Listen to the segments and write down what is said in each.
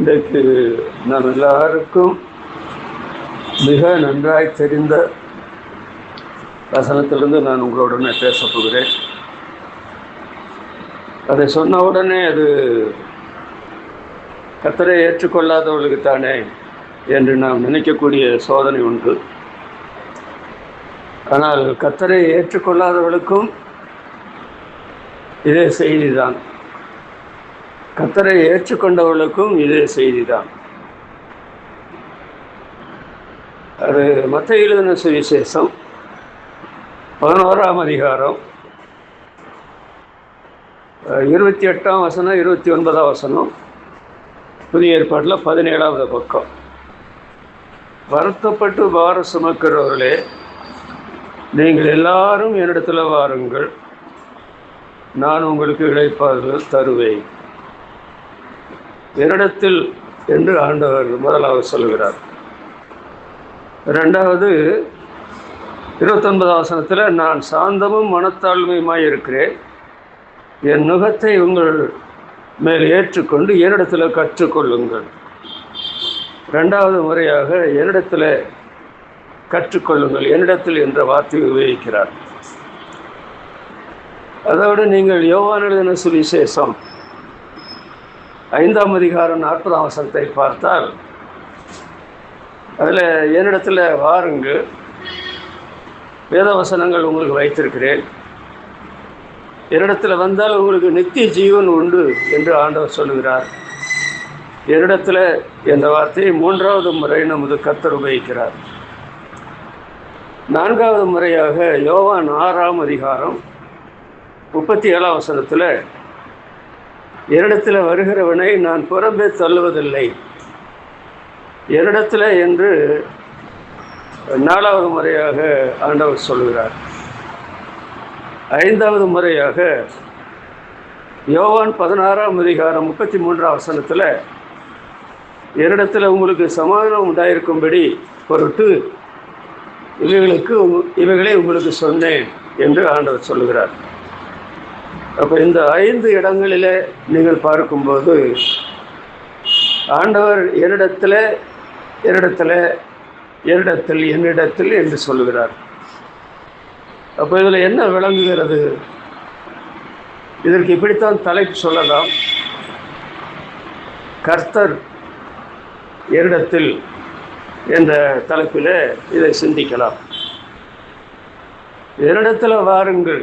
இன்றைக்கு நாம் எல்லாருக்கும் மிக நன்றாய் தெரிந்த வசனத்திலிருந்து நான் உங்களுடனே பேசப் போகிறேன். அதை சொன்ன உடனே அது கர்த்தரை ஏற்றுக்கொள்ளாதவர்களுக்கு தானே என்று நாம் நினைக்கக்கூடிய சோதனை உண்டு. ஆனால் கர்த்தரை ஏற்றுக்கொள்ளாதவர்களுக்கும் இதே செய்திதான், கர்த்தரை ஏற்றுக்கொண்டவர்களுக்கும் இதே செய்திதான். அது மத்தேயு எழுதின சுவிசேஷம் 11ஆம் அதிகாரம் 28ஆம் வசனம் 29ஆம் வசனம், புதிய ஏற்பாட்டில் 17ஆவது பக்கம். வருத்தப்பட்டு பாரம் சுமக்கிறவர்களே, நீங்கள் எல்லாரும் என்னிடத்தில் வாருங்கள், நான் உங்களுக்கு இளைப்பாறுதல் தருவேன். என்னிடத்தில் என்று ஆண்டவர் முதலாவது சொல்கிறார். இரண்டாவது 29ஆம் வசனத்தில், நான் சாந்தமும் மனத்தாழ்மையுமாய் இருக்கிறேன், என் நுகத்தை உங்கள் மேல் ஏற்றுக்கொண்டு என்னிடத்தில் கற்றுக்கொள்ளுங்கள். இரண்டாவது முறையாக என்னிடத்தில் கற்றுக்கொள்ளுங்கள், என்னிடத்தில் என்ற வார்த்தையை உபயோகிக்கிறார். அதோடு நீங்கள் யோவான் எழுதின சுவிசேஷம் 5ஆம் அதிகாரம் 40ஆம் வசனத்தை பார்த்தால், அதில் என்னிடத்தில் வாருங்கள், வேத வசனங்கள் உங்களுக்கு வைத்திருக்கிறேன், என்னிடத்தில் வந்தால் உங்களுக்கு நித்திய ஜீவன் உண்டு என்று ஆண்டவர் சொல்லுகிறார். என்னிடத்தில் என்ற வார்த்தையை 3வது முறை நமது கர்த்தர் உபயோகிக்கிறார். 4வது முறையாக யோவான் 6ஆம் அதிகாரம் 37ஆம் வசனத்தில், என்னிடத்தில் வருகிறவனை நான் புறம்பே தள்ளுவதில்லை, என்னிடத்தில் என்று 4வது முறையாக ஆண்டவர் சொல்கிறார். 5வது முறையாக யோவான் 16ஆம் அதிகாரம் 33ஆம் வசனத்தில், என்னிடத்தில் உங்களுக்கு சமாதானம் உண்டாயிருக்கும்படி பொருட்டு இவைகளை உங்களுக்கு சொன்னேன் என்று ஆண்டவர் சொல்லுகிறார். அப்போ இந்த 5 இடங்களிலே நீங்கள் பார்க்கும்போது ஆண்டவர் என்னிடத்தில் என்று சொல்லுகிறார். அப்போ இதில் என்ன விளங்குகிறது? இதற்கு இப்படித்தான் தலைப்பு சொல்லலாம், கர்த்தர் என்னிடத்தில் என்ற தலைப்பில் இதை சிந்திக்கலாம். என்னிடத்தில் வாருங்கள்,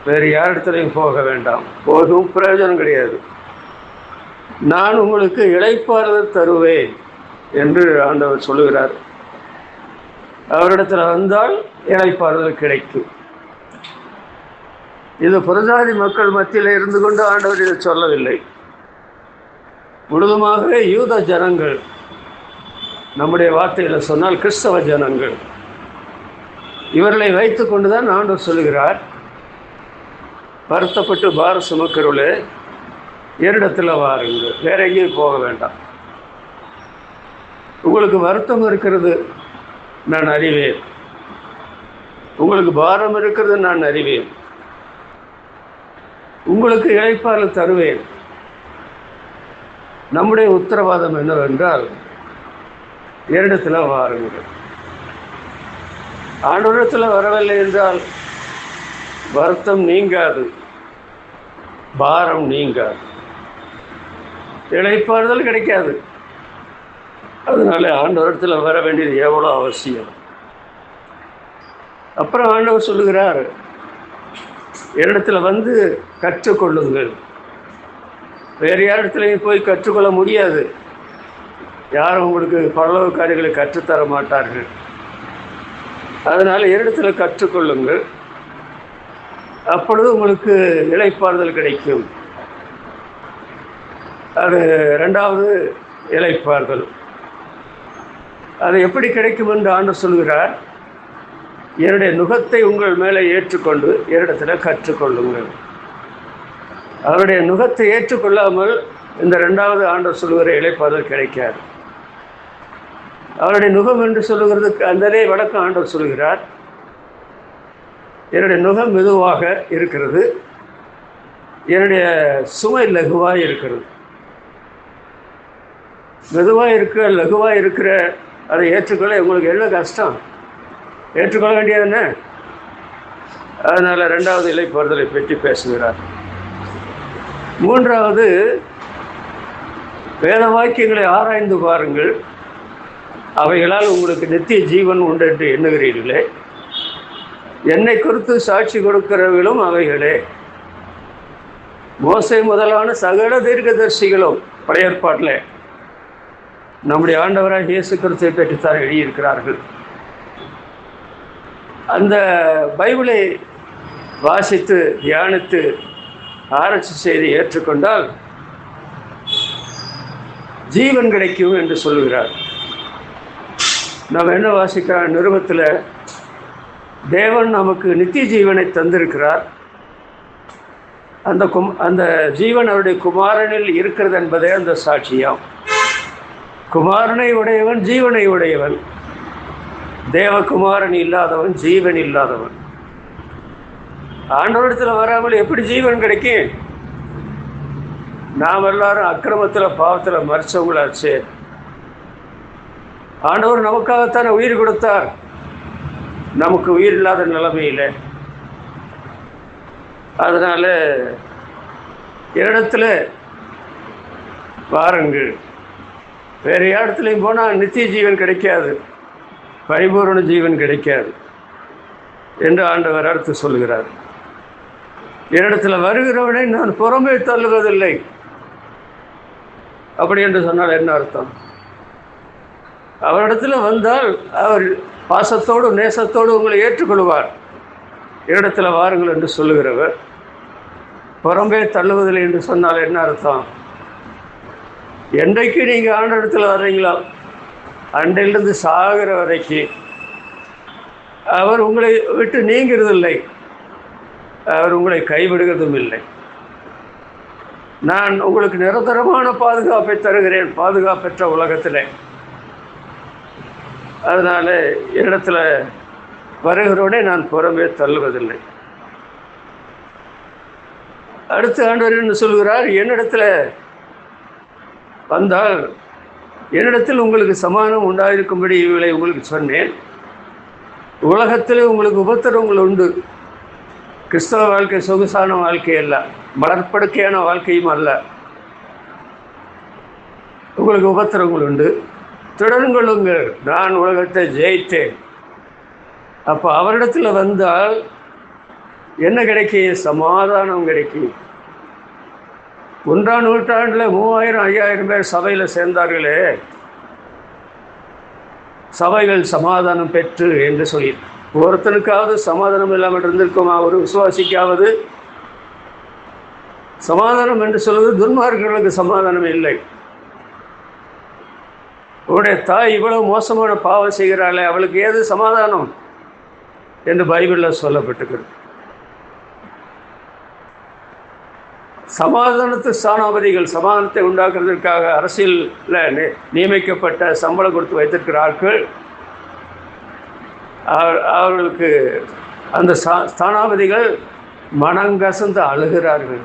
வேறு யாரிடத்திலையும் போக வேண்டாம், போதும் பிரயோஜனம் கிடையாது, நான் உங்களுக்கு இளைப்பாறுதல் தருவேன் என்று ஆண்டவர் சொல்லுகிறார். அவரிடத்தில் வந்தால் இளைப்பாறுதல் கிடைக்கும். இது புறஜாதி மக்கள் மத்தியில் இருந்து கொண்டு ஆண்டவர் இதை சொல்லவில்லை. முழுதுமாக யூத ஜனங்கள், நம்முடைய வார்த்தையில் சொன்னால் கிறிஸ்தவ ஜனங்கள், இவர்களை வைத்து கொண்டு தான் ஆண்டவர் சொல்லுகிறார், வருத்தப்பட்டு பாரம் சுமக்கிறவர்களே, என்னிடத்தில் வாருங்கள், வேற எங்கேயும் போக வேண்டாம். உங்களுக்கு வருத்தம் இருக்கிறது நான் அறிவேன், உங்களுக்கு பாரம் இருக்கிறது நான் அறிவேன், உங்களுக்கு இளைப்பாறுதல் தருவேன். நம்முடைய உத்தரவாதம் என்னவென்றால், என்னிடத்தில் வாருங்கள். ஆண்டவரிடத்தில் வரவில்லை என்றால் வருத்தம் நீங்காது, பாரம் நீங்காது, இளைப்பாறுதல் கிடைக்காது. அதனால ஆண்டவரிடத்தில் வர வேண்டியது எவ்வளோ அவசியம். அப்புறம் ஆண்டவர் சொல்லுகிறார், என்னிடத்தில் வந்து கற்றுக்கொள்ளுங்கள். வேறு யாரிடத்துலையும் போய் கற்றுக்கொள்ள முடியாது, யாரும் உங்களுக்கு பரலோக காரியங்களை கற்றுத்தர மாட்டார்கள். அதனால் என்னிடத்தில் கற்றுக்கொள்ளுங்கள், அப்பொழுது உங்களுக்கு இளைப்பாறுதல் கிடைக்கும். அது 2வது இளைப்பாறுதல். அது எப்படி கிடைக்கும் என்று ஆண்டவர் சொல்கிறார், என்னுடைய நுகத்தை உங்கள் மேலே ஏற்றுக்கொண்டு என்னிடத்தில் கற்றுக்கொள்ளுங்கள். அவருடைய நுகத்தை ஏற்றுக்கொள்ளாமல் இந்த 2வது ஆண்டவர் சொல்லுகிற இளைப்பாறுதல் கிடைக்காது. அவருடைய நுகம் என்று சொல்லுகிறதுக்கு அந்தலே வழக்கம் ஆண்டவர் சொல்கிறார், என்னுடைய நுகம் மெதுவாக இருக்கிறது, என்னுடைய சுமை லகுவாக இருக்கிறது. மெதுவாக இருக்கிற லகுவாக இருக்கிற அதை ஏற்றுக்கொள்ள உங்களுக்கு என்ன கஷ்டம்? ஏற்றுக்கொள்ள வேண்டியது என்ன? அதனால் 2வது இளைப்பாறுதலை பற்றி பேசுகிறார். 3வது, வேத வாக்கியங்களை ஆராய்ந்து பாருங்கள், அவைகளால் உங்களுக்கு நித்திய ஜீவன் உண்டு என்று எண்ணுகிறீர்களே, என்னை குறித்து சாட்சி கொடுக்கிறவர்களும் அவைகளே. மோசே முதலான சகல தீர்க்கதரிசிகளும் பழைய ஏற்பாட்டில் நம்முடைய ஆண்டவராக இயேசு கிறிஸ்துவை பற்றித்தான் எழுதியிருக்கிறார்கள். அந்த பைபிளை வாசித்து தியானித்து ஆராய்ச்சி செய்து ஏற்றுக்கொண்டால் ஜீவன் கிடைக்கும் என்று சொல்லுகிறார். நாம் என்ன வாசிக்கிறோம்? நிருபத்தில் தேவன் நமக்கு நித்திய ஜீவனை தந்திருக்கிறார். அந்த ஜீவன் அவருடைய குமாரனில் இருக்கிறது என்பதே அந்த சாட்சியம். குமாரனை உடையவன் ஜீவனை உடையவன். தேவகுமாரன் இல்லாதவன் ஜீவன் இல்லாதவன். ஆண்டவரிடத்தில் வராமல் எப்படி ஜீவன் கிடைக்கும்? நாம் எல்லாரும் அக்கிரமத்தில் பாவத்தில் மறிச்சவங்களாச்சு. ஆண்டவர் நமக்காகத்தானே உயிர் கொடுத்தார். நமக்கு உயிர் இல்லாத நிலைமையில். அதனால் இடத்துல வாருங்கள். வேறு இடத்துலையும் போனால் நித்திய ஜீவன் கிடைக்காது, பரிபூரண ஜீவன் கிடைக்காது என்று ஆண்டவர் அடுத்து சொல்கிறார். என்னிடத்தில் வருகிறவனை நான் புறமே தள்ளுவதில்லை. அப்படி என்று சொன்னால் என்ன அர்த்தம்? அவரிடத்தில் வந்தால் அவர் பாசத்தோடு நேசத்தோடு உங்களை ஏற்றுக்கொள்வார். என்னிடத்தில் வாருங்கள் என்று சொல்லுகிறவர் புறம்பே தள்ளுவதில்லை என்று சொன்னால் என்ன அர்த்தம்? என்றைக்கு நீங்கள் ஆண்டவரிடத்தில் வர்றீங்களோ அன்றையிலிருந்து சாகிற வரைக்கும் அவர் உங்களை விட்டு நீங்கிறதில்லை, அவர் உங்களை கைவிடுவதும் இல்லை. நான் உங்களுக்கு நிரந்தரமான பாதுகாப்பை தருகிறேன், பாதுகாப்பற்ற உலகத்தில். அதனால் இடத்துல வருகிறோடே நான் புறமே தள்ளுவதில்லை. அடுத்த ஆண்டவர் என்ன சொல்கிறார்? என்னிடத்தில் வந்தால் என்னிடத்தில் உங்களுக்கு சமாதானம் உண்டாயிருக்கும்படி இவளை உங்களுக்கு சொன்னேன். உலகத்தில் உங்களுக்கு உபத்திரவங்கள் உண்டு. கிறிஸ்தவ வாழ்க்கை சொகுசான வாழ்க்கை அல்ல, மலர்ப்படுக்கையான வாழ்க்கையும் அல்ல. உங்களுக்கு உபத்திரவங்கள் உண்டு, தொடர்ந்துகொள்ளுங்கள், நான் உலகத்தை ஜெயித்தேன். அப்போ அவரிடத்தில் வந்தால் என்ன கிடைக்கும்? சமாதானம் கிடைக்கும். 1ஆம் நூற்றாண்டில் 3000 5000 பேர் சபையில் சேர்ந்தார்களே, சபைகள் சமாதானம் பெற்று என்று சொல்லி ஒருத்தனுக்காவது சமாதானம் இல்லாமல் இருந்திருக்குமா? ஒரு விசுவாசிக்காவது? சமாதானம் என்று சொல்வது துன்மார்களுக்கு சமாதானம் இல்லை. உன்னுடைய தாய் இவ்வளவு மோசமான பாவம் செய்கிறாளே, அவளுக்கு ஏது சமாதானம் என்று பைபிளில் சொல்லப்பட்டிருக்கிறது. சமாதானத்து ஸ்தானாபதிகள் சமாதானத்தை உண்டாக்குறதற்காக அரசியலில் நியமிக்கப்பட்ட சம்பளம் கொடுத்து வைத்திருக்கிறார்கள். அவர்களுக்கு அந்த ஸ்தானாபதிகள் மனங்கசந்து அழுகிறார்கள்.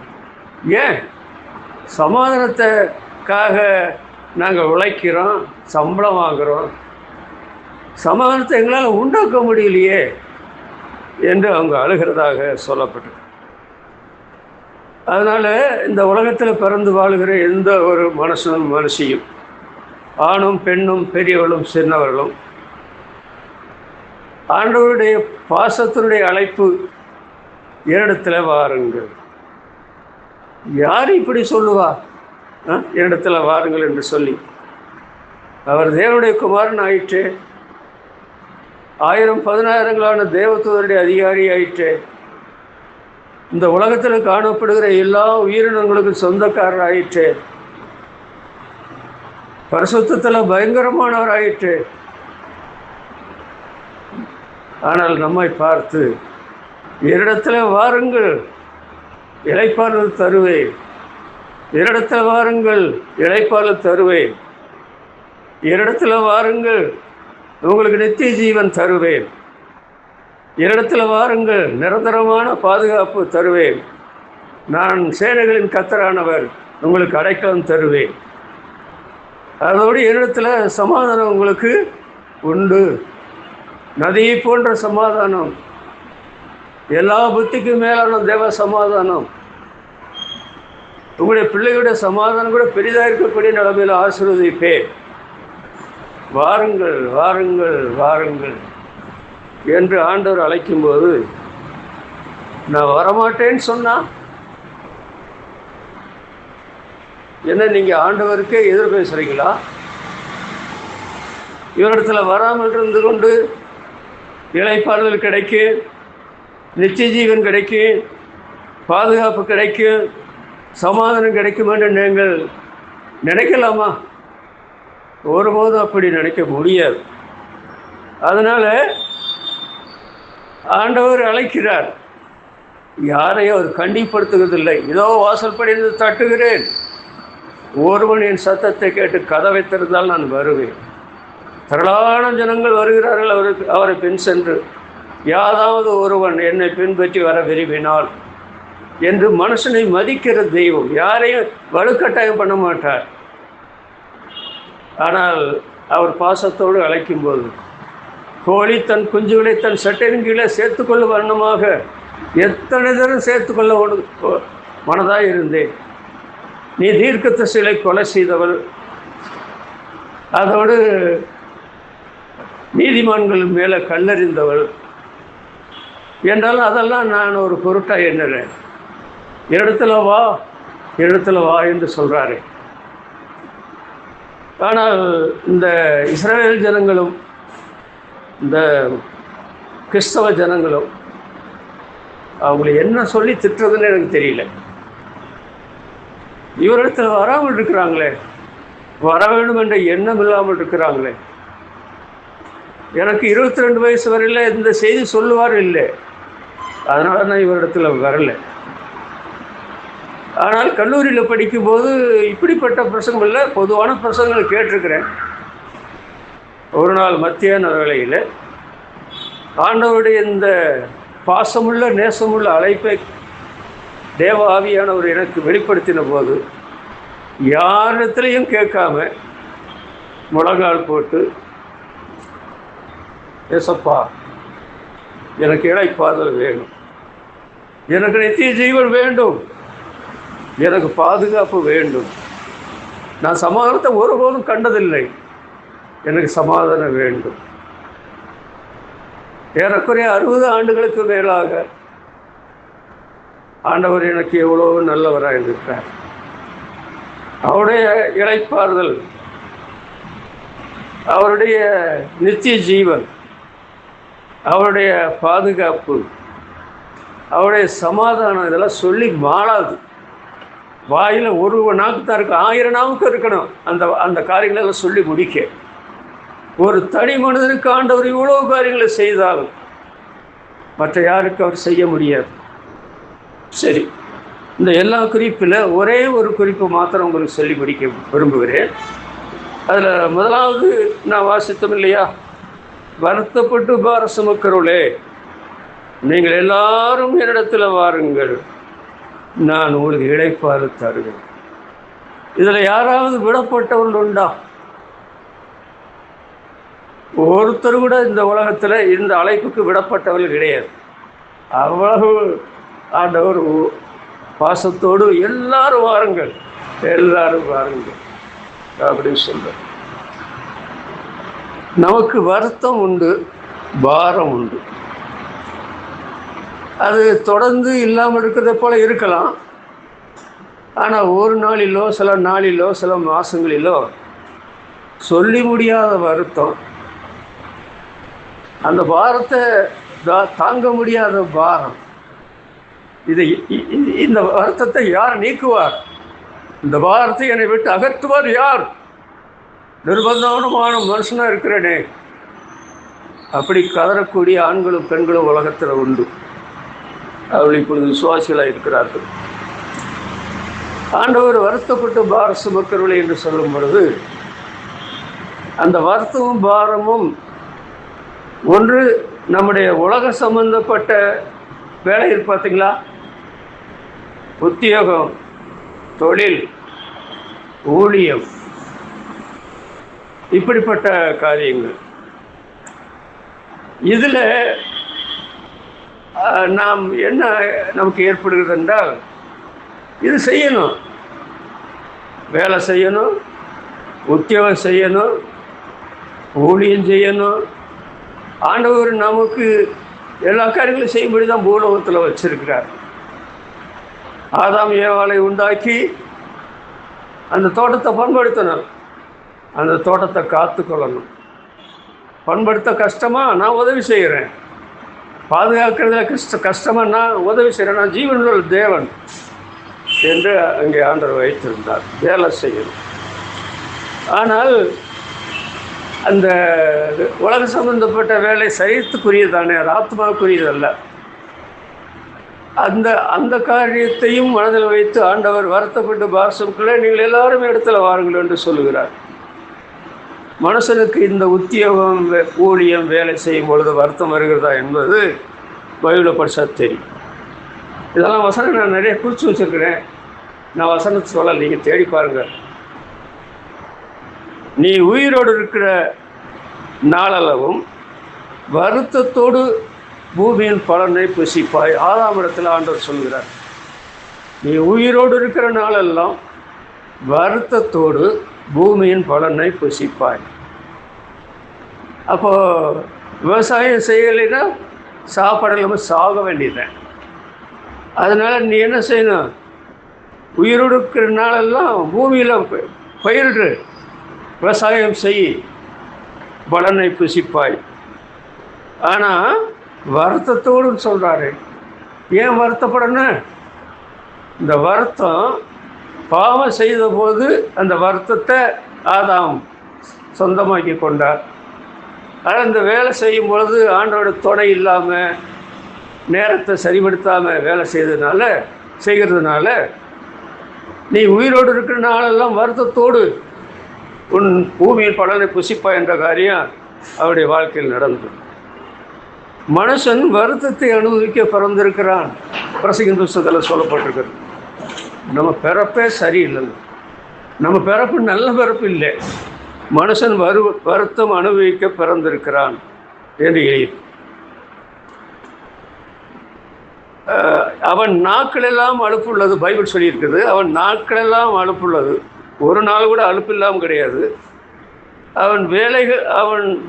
ஏன்? சமாதானத்துக்காக நாங்கள் உழைக்கிறோம், சம்பளம் வாங்குகிறோம், சமாதானத்தை எங்களால் உண்டாக்க முடியலையே என்று அவங்க அழுகிறதாக சொல்லப்பட்டது. அதனால் இந்த உலகத்தில் பிறந்து வாழுகிற எந்த ஒரு மனுஷியும், ஆணும் பெண்ணும் பெரியவர்களும் சின்னவர்களும், ஆண்டவருடைய பாசத்தினுடைய அழைப்பு என்னிடத்தில் வாருங்கள். யார் இப்படி சொல்லுவா என்னிடத்தில் வாருங்கள் என்று சொல்லி? அவர் தேவனுடைய குமாரன் ஆயிற்றே, 1000 10,000 தேவதூதருடைய அதிகாரி ஆயிற்றே, இந்த உலகத்தில் காணப்படுகிற எல்லா உயிரினங்களுக்கும் சொந்தக்காரர் ஆயிற்றே, பரிசுத்தத்தில் பயங்கரமானவர் ஆயிற்றே. ஆனால் நம்மை பார்த்து என்னிடத்தில் வாருங்கள், இளைப்பாறுதல் தருவேன், என்னிடத்தில் வாருங்கள், இளைப்பாறுதல் தருவேன், என்னிடத்தில் வாருங்கள், உங்களுக்கு நித்திய ஜீவன் தருவேன், என்னிடத்தில் வாருங்கள், நிரந்தரமான பாதுகாப்பு தருவேன், நான் சேனைகளின் கர்த்தரானவர், உங்களுக்கு அடைக்கலம் தருவேன். அதோடு என்னிடத்தில் சமாதானம் உங்களுக்கு உண்டு. நதியை போன்ற சமாதானம், எல்லா புத்திக்கும் மேலான தேவ சமாதானம். உங்களுடைய பிள்ளைகளுடைய சமாதானம் கூட பெரிதாக இருக்கக்கூடிய நிலைமையில் ஆசீர்வதிப்பேன். வாருங்கள் வாருங்கள் வாருங்கள் என்று ஆண்டவர் அழைக்கும்போது, நான் வரமாட்டேன்னு சொன்னால் என்ன நீங்கள் ஆண்டவருக்கே எதிர் பேசுகிறீங்களா? இவரிடத்தில் வராமல் இருந்து கொண்டு இளைப்பாறுதல் கிடைக்கும், நித்திய ஜீவன் கிடைக்கும், பாதுகாப்பு கிடைக்கும், சமாதானம் கிடைக்கும் என்று நீங்கள் நினைக்கலாமா? ஒருபோதும் அப்படி நினைக்க முடியாது. அதனால் ஆண்டவர் அழைக்கிறார். யாரையும் அவர் கண்டிப்படுத்துவதில்லை. இதோ வாசல் படிந்து தட்டுகிறேன், ஒருவன் என் சத்தத்தை கேட்டு கதவை திறந்தால் நான் வருவேன். திரளான ஜனங்கள் வருகிறார்கள் அவரை பின் சென்று, யாராவது ஒருவன் என்னை பின்பற்றி வர விரும்பினால் என்று மனுஷனை மதிக்கிற தெய்வம். யாரையும் வலுக்கட்டாயம் பண்ண மாட்டார். ஆனால் அவர் பாசத்தோடு அழைக்கும்போது, கோழி தன் குஞ்சுகளை தன் சட்டையின் கீழே சேர்த்துக்கொள்ள வண்ணமாக எத்தனை தரம் சேர்த்துக்கொள்ள மனதாக இருந்தேன். நீ தீர்க்கதரிசிகளை கொலை செய்தவள், அதோடு நீதிமான்கள் மேலே கல்லறிந்தவள் என்றாலும் அதெல்லாம் நான் ஒரு பொருட்டாக எண்ணுறேன். இடத்துல வா என்று சொல்கிறாரு. ஆனால் இந்த இஸ்ரவேல் ஜனங்களும் இந்த கிறிஸ்தவ ஜனங்களும் அவங்களை என்ன சொல்லி திட்டுறதுன்னு எனக்கு தெரியல. இவரிடத்தில் வராமல் இருக்கிறாங்களே, வர வேண்டும் என்ற எண்ணம் இல்லாமல் இருக்கிறாங்களே. எனக்கு 22 வயசு வரையில் இந்த செய்தி சொல்லுவார் இல்லை, அதனால நான் இவரிடத்தில் வரலை. ஆனால் கல்லூரியில் படிக்கும்போது இப்படிப்பட்ட பிரசங்கம் இல்லை, பொதுவான பிரசங்கங்கள் கேட்டிருக்கிறேன். ஒரு நாள் மத்தியான வேளையில் ஆண்டவருடைய இந்த பாசமுள்ள நேசமுள்ள அழைப்பை தேவ ஆவியானவர் எனக்கு வெளிப்படுத்தின போது, யாரிடத்துலையும் கேட்காம முழங்கால் போட்டு, ஏசப்பா எனக்கு இளைப்பாறுதல் வேணும், எனக்கு நித்திய ஜீவன் வேண்டும், எனக்கு பாதுகாப்பு வேண்டும், நான் சமாதானத்தை ஒருபோதும் கண்டதில்லை, எனக்கு சமாதானம் வேண்டும். ஏறக்குறைய 60 ஆண்டுகளுக்கு மேலாக ஆண்டவர் எனக்கு எவ்வளோ நல்லவராக இருக்கிறார். அவருடைய இளைப்பாறுதல், அவருடைய நித்திய ஜீவன், அவருடைய பாதுகாப்பு, அவருடைய சமாதானம், இதெல்லாம் சொல்லி மாளாது. வாயில் ஒரு நாக்கு தான் இருக்கும், 1000 நாவுக்கு இருக்கணும் அந்த காரியங்களெல்லாம் சொல்லி முடிக்க. ஒரு தனி மனிதனுக்கு ஆண்டவர் இவ்வளோ காரியங்களை செய்தாலும் மற்ற யாருக்கு அவர் செய்ய முடியாது. சரி, இந்த எல்லா குறிப்பில் ஒரே ஒரு குறிப்பு மாத்திரம் உங்களுக்கு சொல்லி முடிக்க விரும்புகிறேன். அதில் முதலாவது நான் வாசித்தோம் இல்லையா, வருத்தப்பட்டு பார சுமக்கிறவளே நீங்கள் எல்லாரும் என்னிடத்தில் வாருங்கள், நான் உங்களுக்கு இளைப்பாறு தருவேன். இதில் யாராவது விடப்பட்டவர்கள் உண்டா? ஒருத்தர் கூட இந்த உலகத்தில் இந்த அழைப்புக்கு விடப்பட்டவர்கள் கிடையாது. அவ்வளவு ஆண்டவர் பாசத்தோடு எல்லாரும் வாருங்கள், எல்லாரும் வாருங்கள் அப்படின்னு சொல்ற. நமக்கு வருத்தம் உண்டு, பாரம் உண்டு. அது தொடர்ந்து இல்லாமல் இருக்கிறத போல இருக்கலாம். ஆனால் ஒரு நாளிலோ சில நாளிலோ சில மாதங்களிலோ சொல்லி முடியாத வருத்தம், அந்த பாரத்தை தாங்க முடியாத பாரம். இந்த வருத்தத்தை யார் நீக்குவார்? இந்த பாரத்தை என்னை விட்டு அகற்றுவார் யார்? நிர்பந்தமான மனுஷனாக இருக்கிறேனே, அப்படி கதறக்கூடிய ஆண்களும் பெண்களும் உலகத்தில் உண்டு. அவர்கள் இப்பொழுது விசுவாசிகளாக இருக்கிறார்கள். ஆண்டவர் வருத்தப்பட்டு பார சுமக்கிறவளை என்று சொல்லும் பொழுது, அந்த வருத்தமும் பாரமும் ஒன்று நம்முடைய உலக சம்பந்தப்பட்ட வேலை இருக்கு பார்த்தீங்களா, உத்தியோகம், தொழில், ஊழியம், இப்படிப்பட்ட காரியங்கள். இதில் நாம் என்ன நமக்கு ஏற்படுகிறது என்றால், இது செய்யணும், வேலை செய்யணும், உத்தியோகம் செய்யணும், ஊழியம் செய்யணும். ஆண்டவர் நமக்கு எல்லா காரியங்களும் செய்யும்படி தான் பூலோகத்தில் வச்சிருக்கிறார். ஆதாம் ஏவாளை உண்டாக்கி அந்த தோட்டத்தை பண்படுத்தணும், அந்த தோட்டத்தை காத்துக்கொள்ளணும். பண்படுத்த கஷ்டமா? நான் உதவி செய்கிறேன். பாதுகாக்கிறதுல கஷ்டமா? நான் உதவி செய்கிறேன். நான் ஜீவனுள்ள தேவன் என்று அங்கே ஆண்டவர் வைத்திருந்தார். வேலை செய்யணும். ஆனால் அந்த உலக சம்பந்தப்பட்ட வேலை சரீரத்துக்குரியதானே, ஆத்மாவுக்குரியதல்ல. அந்த காரியத்தையும் மனதில் வைத்து ஆண்டவர் வருத்தப்பட்டு பாசம்களே நீங்கள் எல்லாரும் இடத்துல வாருங்கள் என்று சொல்லுகிறார். மனுஷனுக்கு இந்த உத்தியோகம், ஊழியம், வேலை செய்யும் பொழுது வருத்தம் வருகிறதா என்பது பைபிளை படித்தா தெரியும். இதெல்லாம் வசனம் நான் நிறைய குறித்து வச்சுருக்கிறேன். நான் வசனத்தை சொல்ல, நீங்கள் தேடி பாருங்கள். நீ உயிரோடு இருக்கிற நாளளவும் வருத்தத்தோடு பூமியின் பலனை புசிப்பாய். 6ஆம் இடத்துல ஆண்டவர் சொல்கிறார், நீ உயிரோடு இருக்கிற நாளெல்லாம் வருத்தத்தோடு பூமியின் பலனை புசிப்பாய். அப்போ விவசாயம் செய்யலைன்னா சாப்பாடு இல்லாமல் சாக வேண்டியதுதான். அதனால் நீ என்ன செய்யணும்? உயிரோடு இருக்கிற நாளெல்லாம் பூமியில் பயிரிடு, விவசாயம் செய், பலனை புசிப்பாய். ஆனால் வருத்தத்தோடு சொல்கிறாரு. ஏன் வருத்தப்படணும்? இந்த வருத்தம் பாவம் செய்த போது அந்த வருத்தத்தை ஆதாம் சொந்தமாக்கி கொண்டார். ஆனால் இந்த வேலை செய்யும் பொழுது ஆண்டோட துணை இல்லாமல், நேரத்தை சரிபடுத்தாமல் வேலை செய்கிறதுனால நீ உயிரோடு இருக்கிற நாளெல்லாம் வருத்தத்தோடு உன் பூமியின் பலனை புசிப்பா என்ற காரியம் அவருடைய வாழ்க்கையில் நடந்தது. மனுஷன் வருத்தத்தை அனுபவிக்க பிறந்திருக்கிறான். பிரசங்கின் புஸ்தகத்தில் சொல்லப்பட்டிருக்கிறது. நம்ம பிறப்பே சரியில்லை, நம்ம பிறப்பு நல்ல பிறப்பு இல்லை. மனுஷன் வருத்தம் அனுபவிக்க பிறந்திருக்கிறான் என்று எழுதி. அவன் நாட்களெல்லாம் அலுப்புள்ளது, பைபிள் சொல்லியிருக்குது. அவன் நாட்களெல்லாம் அலுப்புள்ளது, ஒரு நாள் கூட அலுப்பு இல்லாமல் கிடையாது. அவன்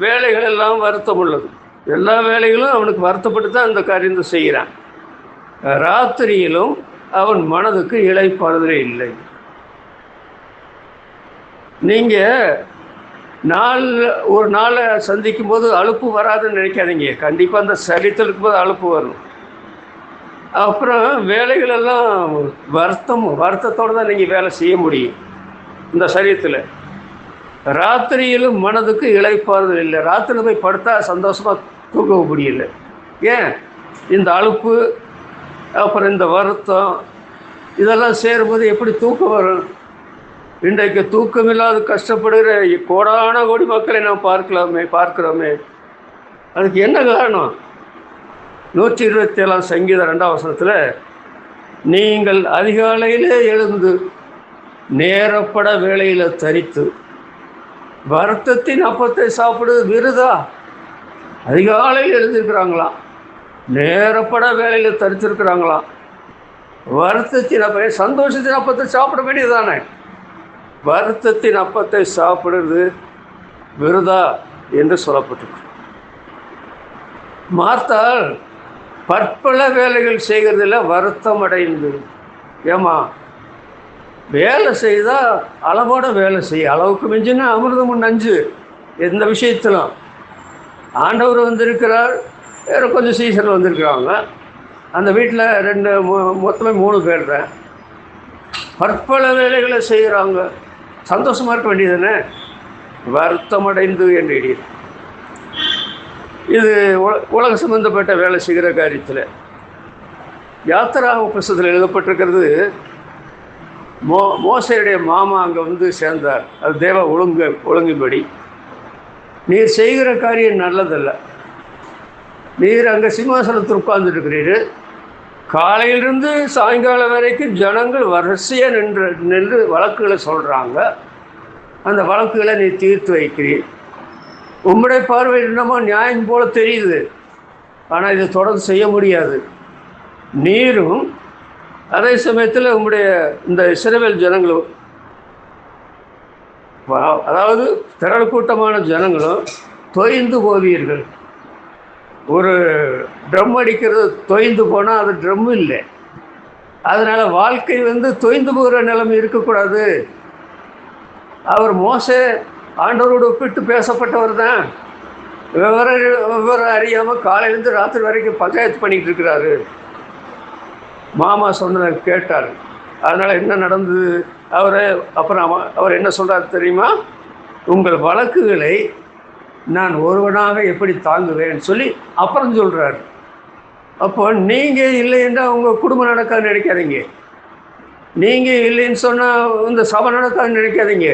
வேலைகள் எல்லாம் வருத்தம் உள்ளது. எல்லா வேலைகளும் அவனுக்கு வருத்தப்பட்டு தான் அந்த காரியத்தை செய்கிறான். ராத்திரியிலும் அவன் மனதுக்கு இளைப்பாறுதலே இல்லை. நீங்கள் ஒரு நாளை சந்திக்கும் போது அலுப்பு வராதுன்னு நினைக்காதீங்க. கண்டிப்பாக அந்த சரீரத்தில் இருக்கும்போது அலுப்பு வரும். அப்புறம் வேலைகளெல்லாம் வருத்தத்தோடு தான் நீங்கள் வேலை செய்ய முடியும் இந்த சரீரத்தில். ராத்திரியிலும் மனதுக்கு இளைப்பாறுதல் இல்லை. ராத்திரியில் போய் படுத்தா சந்தோஷமாக தூக்க முடியல. ஏன்? இந்த அலுப்பு, அப்புறம் இந்த வருத்தம், இதெல்லாம் சேரும்போது எப்படி தூக்கம் வரும்? இன்றைக்கு தூக்கமில்லாத கஷ்டப்படுகிற கோடான கோடி மக்களை நாம் பார்க்கிறோமே. அதுக்கு என்ன காரணம்? 127 சங்கீதம் 2ஆம் வசனத்தில், நீங்கள் அதிகாலையிலே எழுந்து நேரப்பட வேளையில் தரித்து வருத்தத்தின் அப்பத்தை சாப்பிடுவது விருதா. அதிகாலையில் எழுந்திருக்கிறாங்களாம், நேரப்பட வேலையில் தரித்திருக்கிறாங்களாம். வருத்தத்தின் அப்பத்தை, சந்தோஷத்தின் அப்பத்தை சாப்பிட வேண்டியதுதானே. வருத்தத்தின் அப்பத்தை சாப்பிடுறது விருதா என்று சொல்லப்பட்டிருக்கு. மார்த்தாள் பற்பல வேலைகள் செய்கிறதில்ல, வருத்தம் அடைந்து. ஏமா, வேலை செய்தால் அளவோட வேலை செய்ய, அளவுக்கு மிஞ்சினா அமிர்தமும் நஞ்சு. எந்த விஷயத்திலும் ஆண்டவர் வந்திருக்கிறார், வேறு கொஞ்சம் சீசனில் வந்திருக்கிறாங்க. அந்த வீட்டில் மொத்தமே 3 பேர் தான். பற்பல வேலைகளை செய்கிறாங்க, சந்தோஷமாக இருக்க வேண்டியதுன்னு வருத்தமடைந்து என்று எழுதி. இது உலக சம்பந்தப்பட்ட வேலை செய்கிற காரியத்தில். யாத்திரா புஸ்தகத்தில் எழுதப்பட்டிருக்கிறது, மோசையுடைய மாமா அங்கே வந்து சேர்ந்தார். அது தேவ ஒழுங்கின்படி. நீர் செய்கிற காரியம் நல்லதல்ல. நீர் அங்கே சிம்மாசனத்தில் உட்கார்ந்துருக்கிறீர். காலையிலிருந்து சாயங்காலம் வரைக்கும் ஜனங்கள் வரிசையாக நின்று வழக்குகளை சொல்கிறாங்க. அந்த வழக்குகளை நீ தீர்த்து வைக்கிறீர். உம்முடைய பார்வையில் என்னமோ நியாயம் போல தெரியுது, ஆனால் இதை தொடர்ந்து செய்ய முடியாது. நீரும் அதே சமயத்தில் உங்களுடைய இந்த இஸ்ரவேல் ஜனங்களும், அதாவது திரள் கூட்டமான ஜனங்களும் தொய்ந்து போவீர்கள். ஒரு ட்ரம் அடிக்கிறது தொய்ந்து போனால் அது ட்ரம் இல்லை. அதனால் வாழ்க்கை தொய்ந்து போகிற நிலைமை இருக்கக்கூடாது. அவர் மோசே ஆண்டவரோடு ஒப்பிட்டு பேசப்பட்டவர் தான். விவரம் அறியாமல் காலையிலேருந்து ராத்திரி வரைக்கும் பஞ்சாயத்து பண்ணிக்கிட்டு இருக்கிறாரு. மாமா சொன்னதை கேட்டார். அதனால் என்ன நடந்தது? அப்புறம் அவர் என்ன சொல்கிறார் தெரியுமா? உங்கள் வழக்குகளை நான் ஒருவனாக எப்படி தாங்குவேன்னு சொல்லி அப்புறம் சொல்கிறார். அப்போ நீங்கள் இல்லைன்னா உங்கள் குடும்பம் நடக்காதுன்னு நினைக்காதீங்க. நீங்கள் இல்லைன்னு சொன்னால் இந்த சபை நடக்காதுன்னு நினைக்காதீங்க.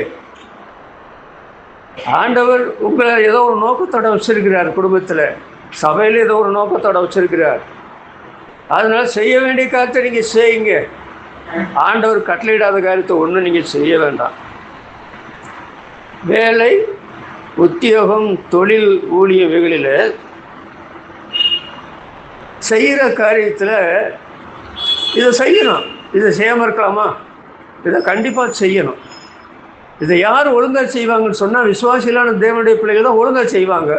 ஆண்டவர் உங்களை ஏதோ ஒரு நோக்கத்தோட வச்சிருக்கிறார். குடும்பத்தில், சபையில் ஏதோ ஒரு நோக்கத்தோட வச்சிருக்கிறார். அதனால் செய்ய வேண்டிய காரியத்தை நீங்கள் செய்யுங்க. ஆண்டவர் கட்டளையிடாத காரியத்தை ஒன்றும் நீங்கள் செய்ய வேண்டாம். வேலை, உத்தியோகம், தொழில், ஊழியம் இவைகளில் செய்கிற காரியத்தில் இதை செய்யணும். இதை செய்யாமல் இருக்கலாமா? இதை கண்டிப்பாக செய்யணும். இதை யார் ஒழுங்காக செய்வாங்கன்னு சொன்னால் விசுவாசிகளான தேவனுடைய பிள்ளைகள் தான் ஒழுங்காக செய்வாங்க.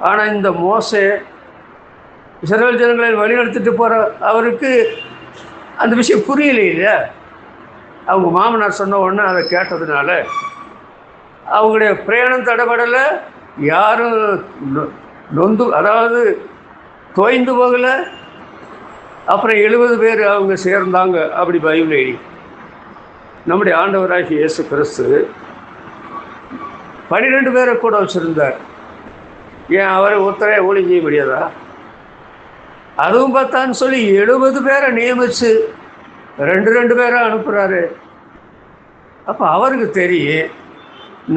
ஆனால் இந்த மோசே இஸ்ரவேல் ஜனங்களை வழிநடத்திட்டு போகிற அவருக்கு அந்த விஷயம் புரியலை இல்லையா? அவங்க மாமனார் சொன்ன உடனே அதை கேட்டதுனால அவங்களுடைய பிரயாணம் தடைபடலை. யாரும் அதாவது தோய்ந்து போகலை. அப்புறம் 70 பேர் அவங்க சேர்ந்தாங்க. அப்படி பைபிள் எழுதி நம்முடைய ஆண்டவராகிய இயேசு கிறிஸ்து 12 பேரை கூட வச்சுருந்தார். ஏன் அவரை ஒருத்தரை ஊழியம் செய்ய முடியாதா? அதுவும் பார்த்தான்னு சொல்லி 70 பேரை நியமித்து 2 பேரை அனுப்புகிறாரு. அப்போ அவருக்கு தெரியும்,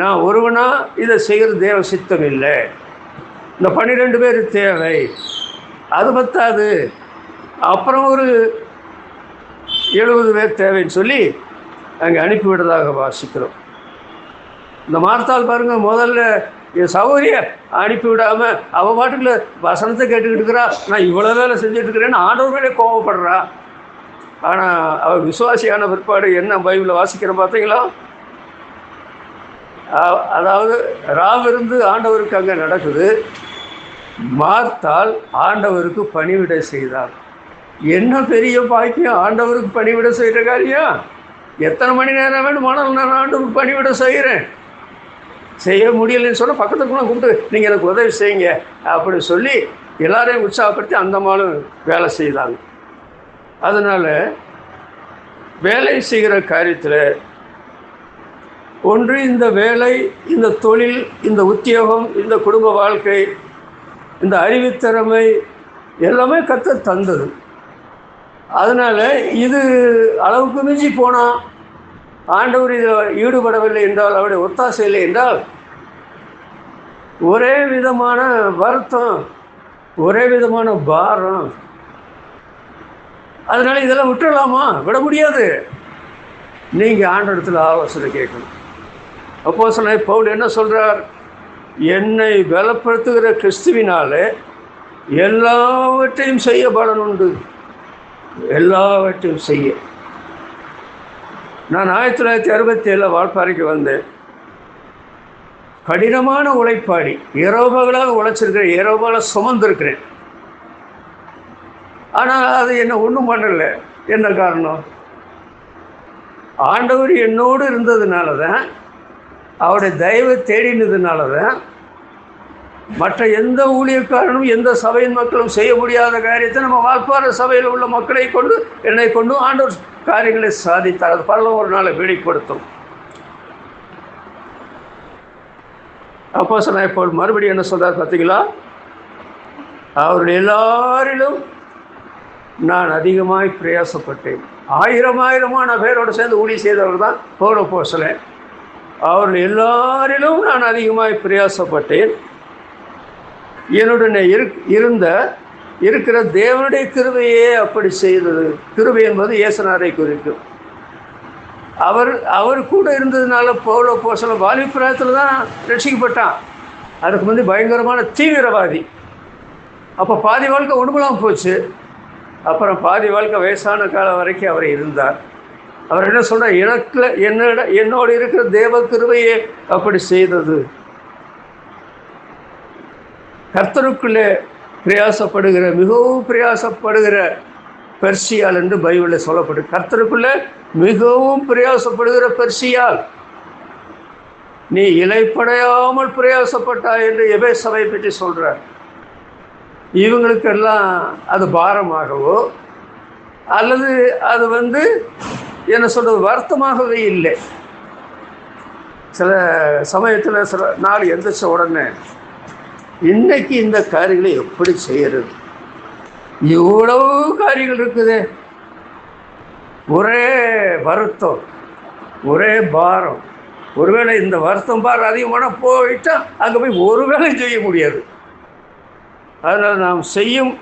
நான் ஒருவனாக இதை செய்கிற தேவ சித்தம் இல்லை, இந்த 12 பேர் தேவை. அது பத்தாது, அப்புறம் ஒரு 70 பேர் தேவைன்னு சொல்லி அங்கே அனுப்பிவிடுறதாக வாசிக்கிறோம். இந்த மார்த்தாள் பாருங்கள், முதல்ல என் சௌகரிய அனுப்பிவிடாமல் அவள் பாட்டுக்குள்ள வசனத்தை கேட்டுக்கிட்டு இருக்கிறா. நான் இவ்வளோ வேலை செஞ்சுட்டு இருக்கிறேன்னு ஆண்டவர் மேலே கோவப்படுறா. ஆனால் அவள் விசுவாசியான பிற்பாடு என்ன பைபிளில் வாசிக்கிறோம் பார்த்தீங்களா? அதாவது ராவிருந்து ஆண்டவருக்கு அங்கே நடக்குது. மார்த்தாள் ஆண்டவருக்கு பணிவிடை செய்தார். என்ன பெரிய பாக்கியம்! ஆண்டவருக்கு பணிவிடை செய்கிற காரியம். எத்தனை மணி நேரம் வேணுமானாலும் நான் ஆண்டவருக்கு பணிவிடை செய்கிறேன். செய்ய முடியலைன்னு சொன்னால் பக்கத்துக்கு கூப்பிட்டு நீங்கள் எனக்கு உதவி செய்யுங்க அப்படின்னு சொல்லி எல்லாரையும் உற்சாகப்படுத்தி அந்த மாலும் வேலை செய்தாங்க. அதனால் வேலை செய்கிற காரியத்தில் ஒன்று இந்த வேலை, இந்த தொழில், இந்த உத்தியோகம், இந்த குடும்ப வாழ்க்கை, இந்த அறிவுத்திறமை எல்லாமே கர்த்தர் தந்தது. அதனால் இது அளவுக்கு மிஞ்சி போனால், ஆண்டவர் இதில் ஈடுபடவில்லை என்றால், அவருடைய ஒத்தாசை இல்லை என்றால், ஒரே விதமான வருத்தம், ஒரே விதமான பாரம். அதனால் இதெல்லாம் விட்டுடலாமா? விட முடியாது. நீங்கள் ஆண்டவரிடத்தில் ஆலோசனை கேட்கணும். அப்போஸ்தலனாகிய பவுல் என்ன சொல்கிறார்? என்னை பலப்படுத்துகிற கிறிஸ்துவினாலே எல்லாவற்றையும் செய்ய பலன் உண்டு. எல்லாவற்றையும் செய்ய. நான் 1967 வால்பாறைக்கு வந்தேன். கடினமான உழைப்பாடி, இரவுபகலாக உழைச்சிருக்கிறேன், இரவுபகலாக சுமந்திருக்கிறேன். ஆனால் அது என்ன ஒன்றும் பண்ணலை. என்ன காரணம்? ஆண்டவர் என்னோடு இருந்ததுனால தான், அவருடைய தயவை தேடினதுனால தான். மற்ற எந்த ஊழியக்காரனும் எந்த சபையின் மக்களும் செய்ய முடியாத காரியத்தை நம்ம வால்பாறை சபையில் உள்ள மக்களை கொண்டு, என்னை கொண்டு ஆண்டவர் காரியங்களை சாதித்தார். அது பரல ஒரு நாளை வெளிப்படுத்தும். அப்போஸ்தலனாகிய பவுல் மறுபடியும் என்ன சொல்றார் பார்த்தீங்களா? அவர்கள் எல்லாரிலும் நான் அதிகமாய் பிரயாசப்பட்டேன். ஆயிரமான பேரோடு சேர்ந்து ஊழியம் செய்தவர் தான் பவுல் அப்போஸ்தலன். அவர்கள் எல்லாரிலும் நான் அதிகமாய் பிரயாசப்பட்டேன். என்னுடனே இருக்கிற தேவனுடைய கிருபையே அப்படி செய்தது. கிருபை என்பது இயேசுநாதரை குறிக்கும். அவர் அவர் கூட இருந்ததுனால பவுல் அப்போஸ்தலன் வாலிபராயத்தில் தான் ரட்சிக்கப்பட்டான். அதுக்கு வந்து பயங்கரமான தீவிரவாதி. அப்போ பாதி வாழ்க்கை ஒன்றுமெல்லாம் போச்சு. அப்புறம் பாதி வாழ்க்கை வயசான காலம் வரைக்கும் அவர் இருந்தார். அவர் என்ன சொல்கிறார், என்னோடு இருக்கிற தேவ கிருபையே அப்படி செய்தது. கர்த்தருக்குள்ளே பிரயாசப்படுகிற, மிகவும் பிரயாசப்படுகிற பெர்சியால் என்று பைபிளில் சொல்லப்படு. கர்த்தருக்குள்ளே மிகவும் பிரயாசப்படுகிற பெர்சியால், நீ இலைப்படையாமல் பிரயாசப்பட்டாய் என்று எபேசுவை பற்றி சொல்கிறார். இவங்களுக்கெல்லாம் அது பாரமாகவோ அல்லது அது வந்து என்ன சொல்கிறது வருத்தமாகவே இல்லை. சில சமயத்தில் சில நாள் எந்திரிச்ச உடனே இன்னைக்கு இந்த காரியங்களை எப்படி செய்கிறது, இவ்வளவு காரியங்கள் இருக்குது, ஒரே வருத்தம், ஒரே பாரம். ஒருவேளை இந்த வருத்தம் பாரம் அதிகமான போயிட்டா அங்கே போய் ஒரு வேலையும் செய்ய முடியாது. அதனால் நாம் செய்யும்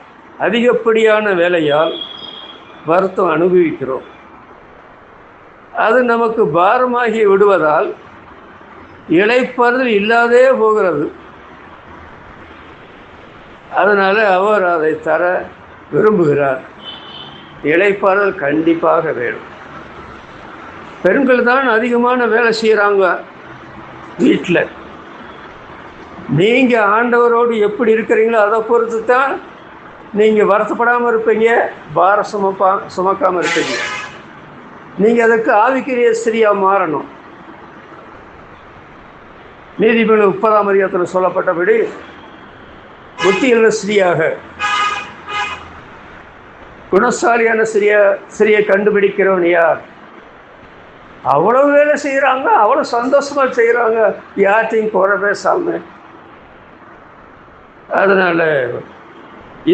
அதிகப்படியான வேலையால் வருத்தம் அனுபவிக்கிறோம். அது நமக்கு பாரமாகி விடுவதால் இளைப்பாறுதல் இல்லாதே போகிறது. அதனால் அவர் அதை தர விரும்புகிறார். இளைப்பாறுதல் கண்டிப்பாக வேணும். பெண்கள் தான் அதிகமான வேலை செய்கிறாங்க வீட்டில். நீங்கள் ஆண்டவரோடு எப்படி இருக்கிறீங்களோ அதை பொறுத்து தான் நீங்கள் வருத்தப்படாமல் இருப்பீங்க, பாரம் சுமக்காமல் இருப்பீங்க. நீங்கள் அதுக்கு ஆவிக்குரிய ஸ்திரியாக மாறணும். நீதிமொழிகள் 30ஆம் அதிகாரத்தில் சொல்லப்பட்டபடி புத்தியுள்ள ஸ்திரியாக, குணசாலியான ஸ்திரியை கண்டுபிடிக்கிறவன் யார்? அவ்வளோ வேலை செய்கிறாங்க, அவ்வளோ சந்தோஷமாக செய்கிறாங்க, யார்ட்டையும் குறை பேசாமல். அதனால்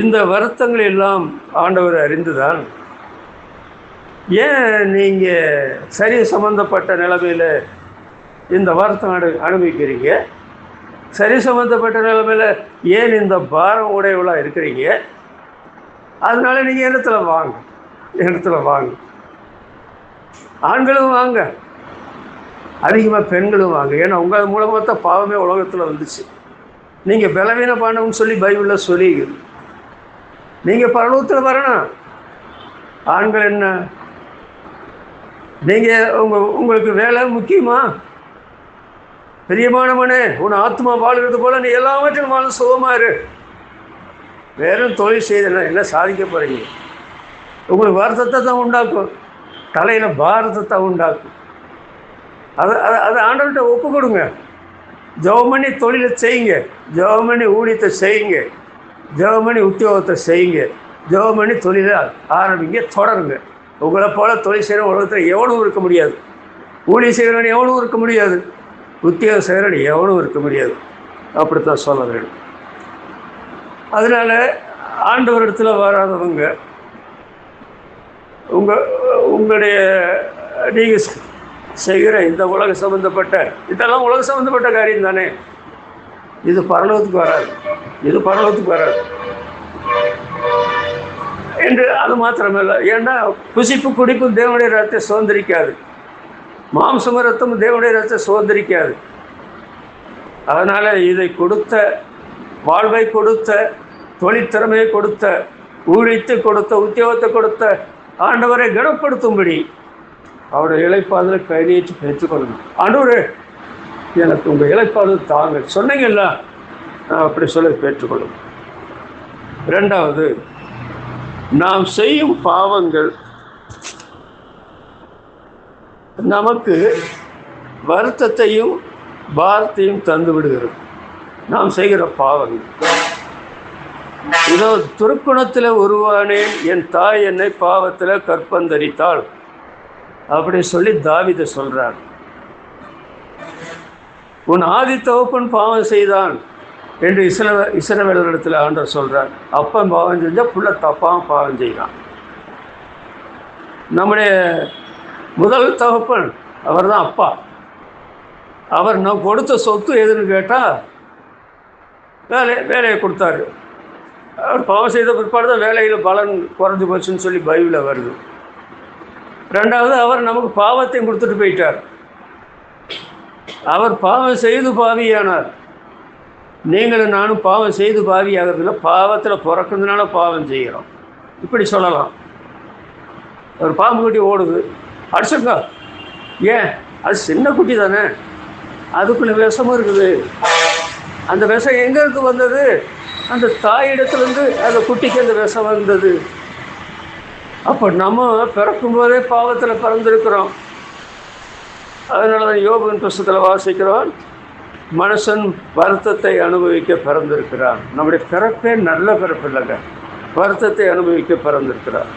இந்த வருத்தங்கள் எல்லாம் ஆண்டவர் அறிந்துதான், ஏன் நீங்கள் சரி சம்பந்தப்பட்ட நிலைமையில் இந்த வருத்தம் அனுபவிக்கிறீங்க, சரி சம்பந்தப்பட்ட நிலைமையில் ஏன் இந்த பாரம் உடையவளாக இருக்கிறீங்க? அதனால நீங்கள் இடத்துல வாங்க. ஆண்களும் வாங்க, அதிகமாக பெண்களும் வாங்க. ஏன்னா உங்கள் மூலமாக தான் பாவமே உலகத்தில் வந்துச்சு. நீங்கள் பலவீனமானவன்னு சொல்லி பைபிளில் சொல்லி, நீங்கள் பரலோகத்தில் வரணும். ஆண்கள் என்ன, நீங்கள் உங்களுக்கு வேலை முக்கியமா? பிரியமானவனே, உன் ஆத்மா வாழ்கிறது போல நீ எல்லாவற்றையும் வாழ சுகமாறு. வேறும் தொழில் செய்த என்ன சாதிக்க போகிறீங்க? உங்களுக்கு வருத்தத்தை தான் உண்டாக்கும், தலையில் பாரத்தை தான் உண்டாக்கும். அதை ஆண்டவர்கிட்ட ஒப்பு கொடுங்க. ஜெபம் பண்ணி தொழிலை செய்யுங்க, ஜெபம் பண்ணி ஊழியத்தை செய்யுங்க, ஜெபம் பண்ணி உத்தியோகத்தை செய்யுங்க, ஜெபம் பண்ணி தொழிலை ஆரம்பிங்க, தொடருங்க. உங்களை போல தொழில் செய்கிற உலகத்தில் எவனும் இருக்க முடியாது. ஊழியம் செய்கிறவன் எவனும் இருக்க முடியாது, உத்தியோகம் செய்கிறவன் எவனும் இருக்க முடியாது. அப்படித்தான் சொல்ல வேண்டும். அதனால் ஆண்டவரிடத்தில் வராதவங்க உங்களுடைய நீங்கள் செய்கிற இந்த உலக சம்மந்தப்பட்ட, இதெல்லாம் உலக சம்மந்தப்பட்ட காரியம் தானே, இது பரலோகத்துக்கு வராது என்று. அது மாத்திரமல்ல, ஏன்னா புசிப்பு குடிப்பும் தேவனுடைய ரத்தத்தை சுதந்திரிக்காது, மாம்சம ரத்தமும் தேவனுடைய ரத்தத்தை சுதந்திரிக்காது. அதனால் இதை கொடுத்த, வாழ்வை கொடுத்த, தொழிற்திறமையை கொடுத்த, ஊழித்து கொடுத்த, உத்தியோகத்தை கொடுத்த ஆண்டவரை கனப்படுத்தும்படி அவருடைய இளைப்பாறுதலை கையேற்றி பெற்றுக்கொள்ளணும். ஆண்டவரே, எனக்கு உங்கள் இளைப்பாறுதல் தாங்க சொன்னீங்கல்ல, நான் அப்படி சொல்ல பெற்றுக்கொள்ளும். இரண்டாவது, நாம் செய்யும் பாவங்கள் நமக்கு வருத்தத்தையும் பாரத்தையும் தந்து விடுகிறது. நாம் செய்கிற பாவங்கள், இதோ துர்க்குணத்தில் உருவானேன், என் தாய் என்னை பாவத்தில் கற்பந்தரித்தாள் அப்படி சொல்லி தாவீது சொல்றார். உன் ஆதி தகப்பன் பாவம் செய்தான் என்று இஸ்ரவேலரிடத்தில் ஆண்டவர் சொல்றார். அப்பன் பாவம் செஞ்சால் புள்ள தப்பாக பாவம் செய்யலாம். நம்முடைய முதல் தகப்பன் அவர் தான் அப்பா. அவர் நம்ம கொடுத்த சொத்து எதுன்னு கேட்டால் வேலையை கொடுத்தாரு. அவர் பாவம் செய்த பிற்பாடு தான் வேலையில் பலன் குறைஞ்சி போச்சுன்னு சொல்லி பைபிளில் வருது. ரெண்டாவது, அவர் நமக்கு பாவத்தையும் கொடுத்துட்டு போயிட்டார். அவர் பாவம் செய்து பாவியானார். நீங்களும் நானும் பாவம் செய்து பாவியாகிறதுல பாவத்தில் பிறக்கிறதுனால பாவம் செய்கிறோம், இப்படி சொல்லலாம். ஒரு பாம்பு குட்டி ஓடுது, அடிச்சுங்க. ஏன்? அது சின்ன குட்டி தானே, அதுக்குள்ள விஷமும் இருக்குது. அந்த விஷம் எங்கேருந்து வந்தது? அந்த தாயிடத்துலேருந்து அந்த குட்டிக்கு அந்த விஷம் வந்தது. அப்போ நம்ம பிறக்கும்போதே பாவத்தில் பிறந்திருக்கிறோம். அதனால தான் யோபின் புஸ்தகத்தில் வாசிக்கிறோம், மனுஷன் வருத்தத்தை அனுபவிக்க பிறந்திருக்கிறான். நம்முடைய பிறப்பே நல்ல பிறப்பு இல்லைங்க, வருத்தத்தை அனுபவிக்க பிறந்திருக்கிறான்.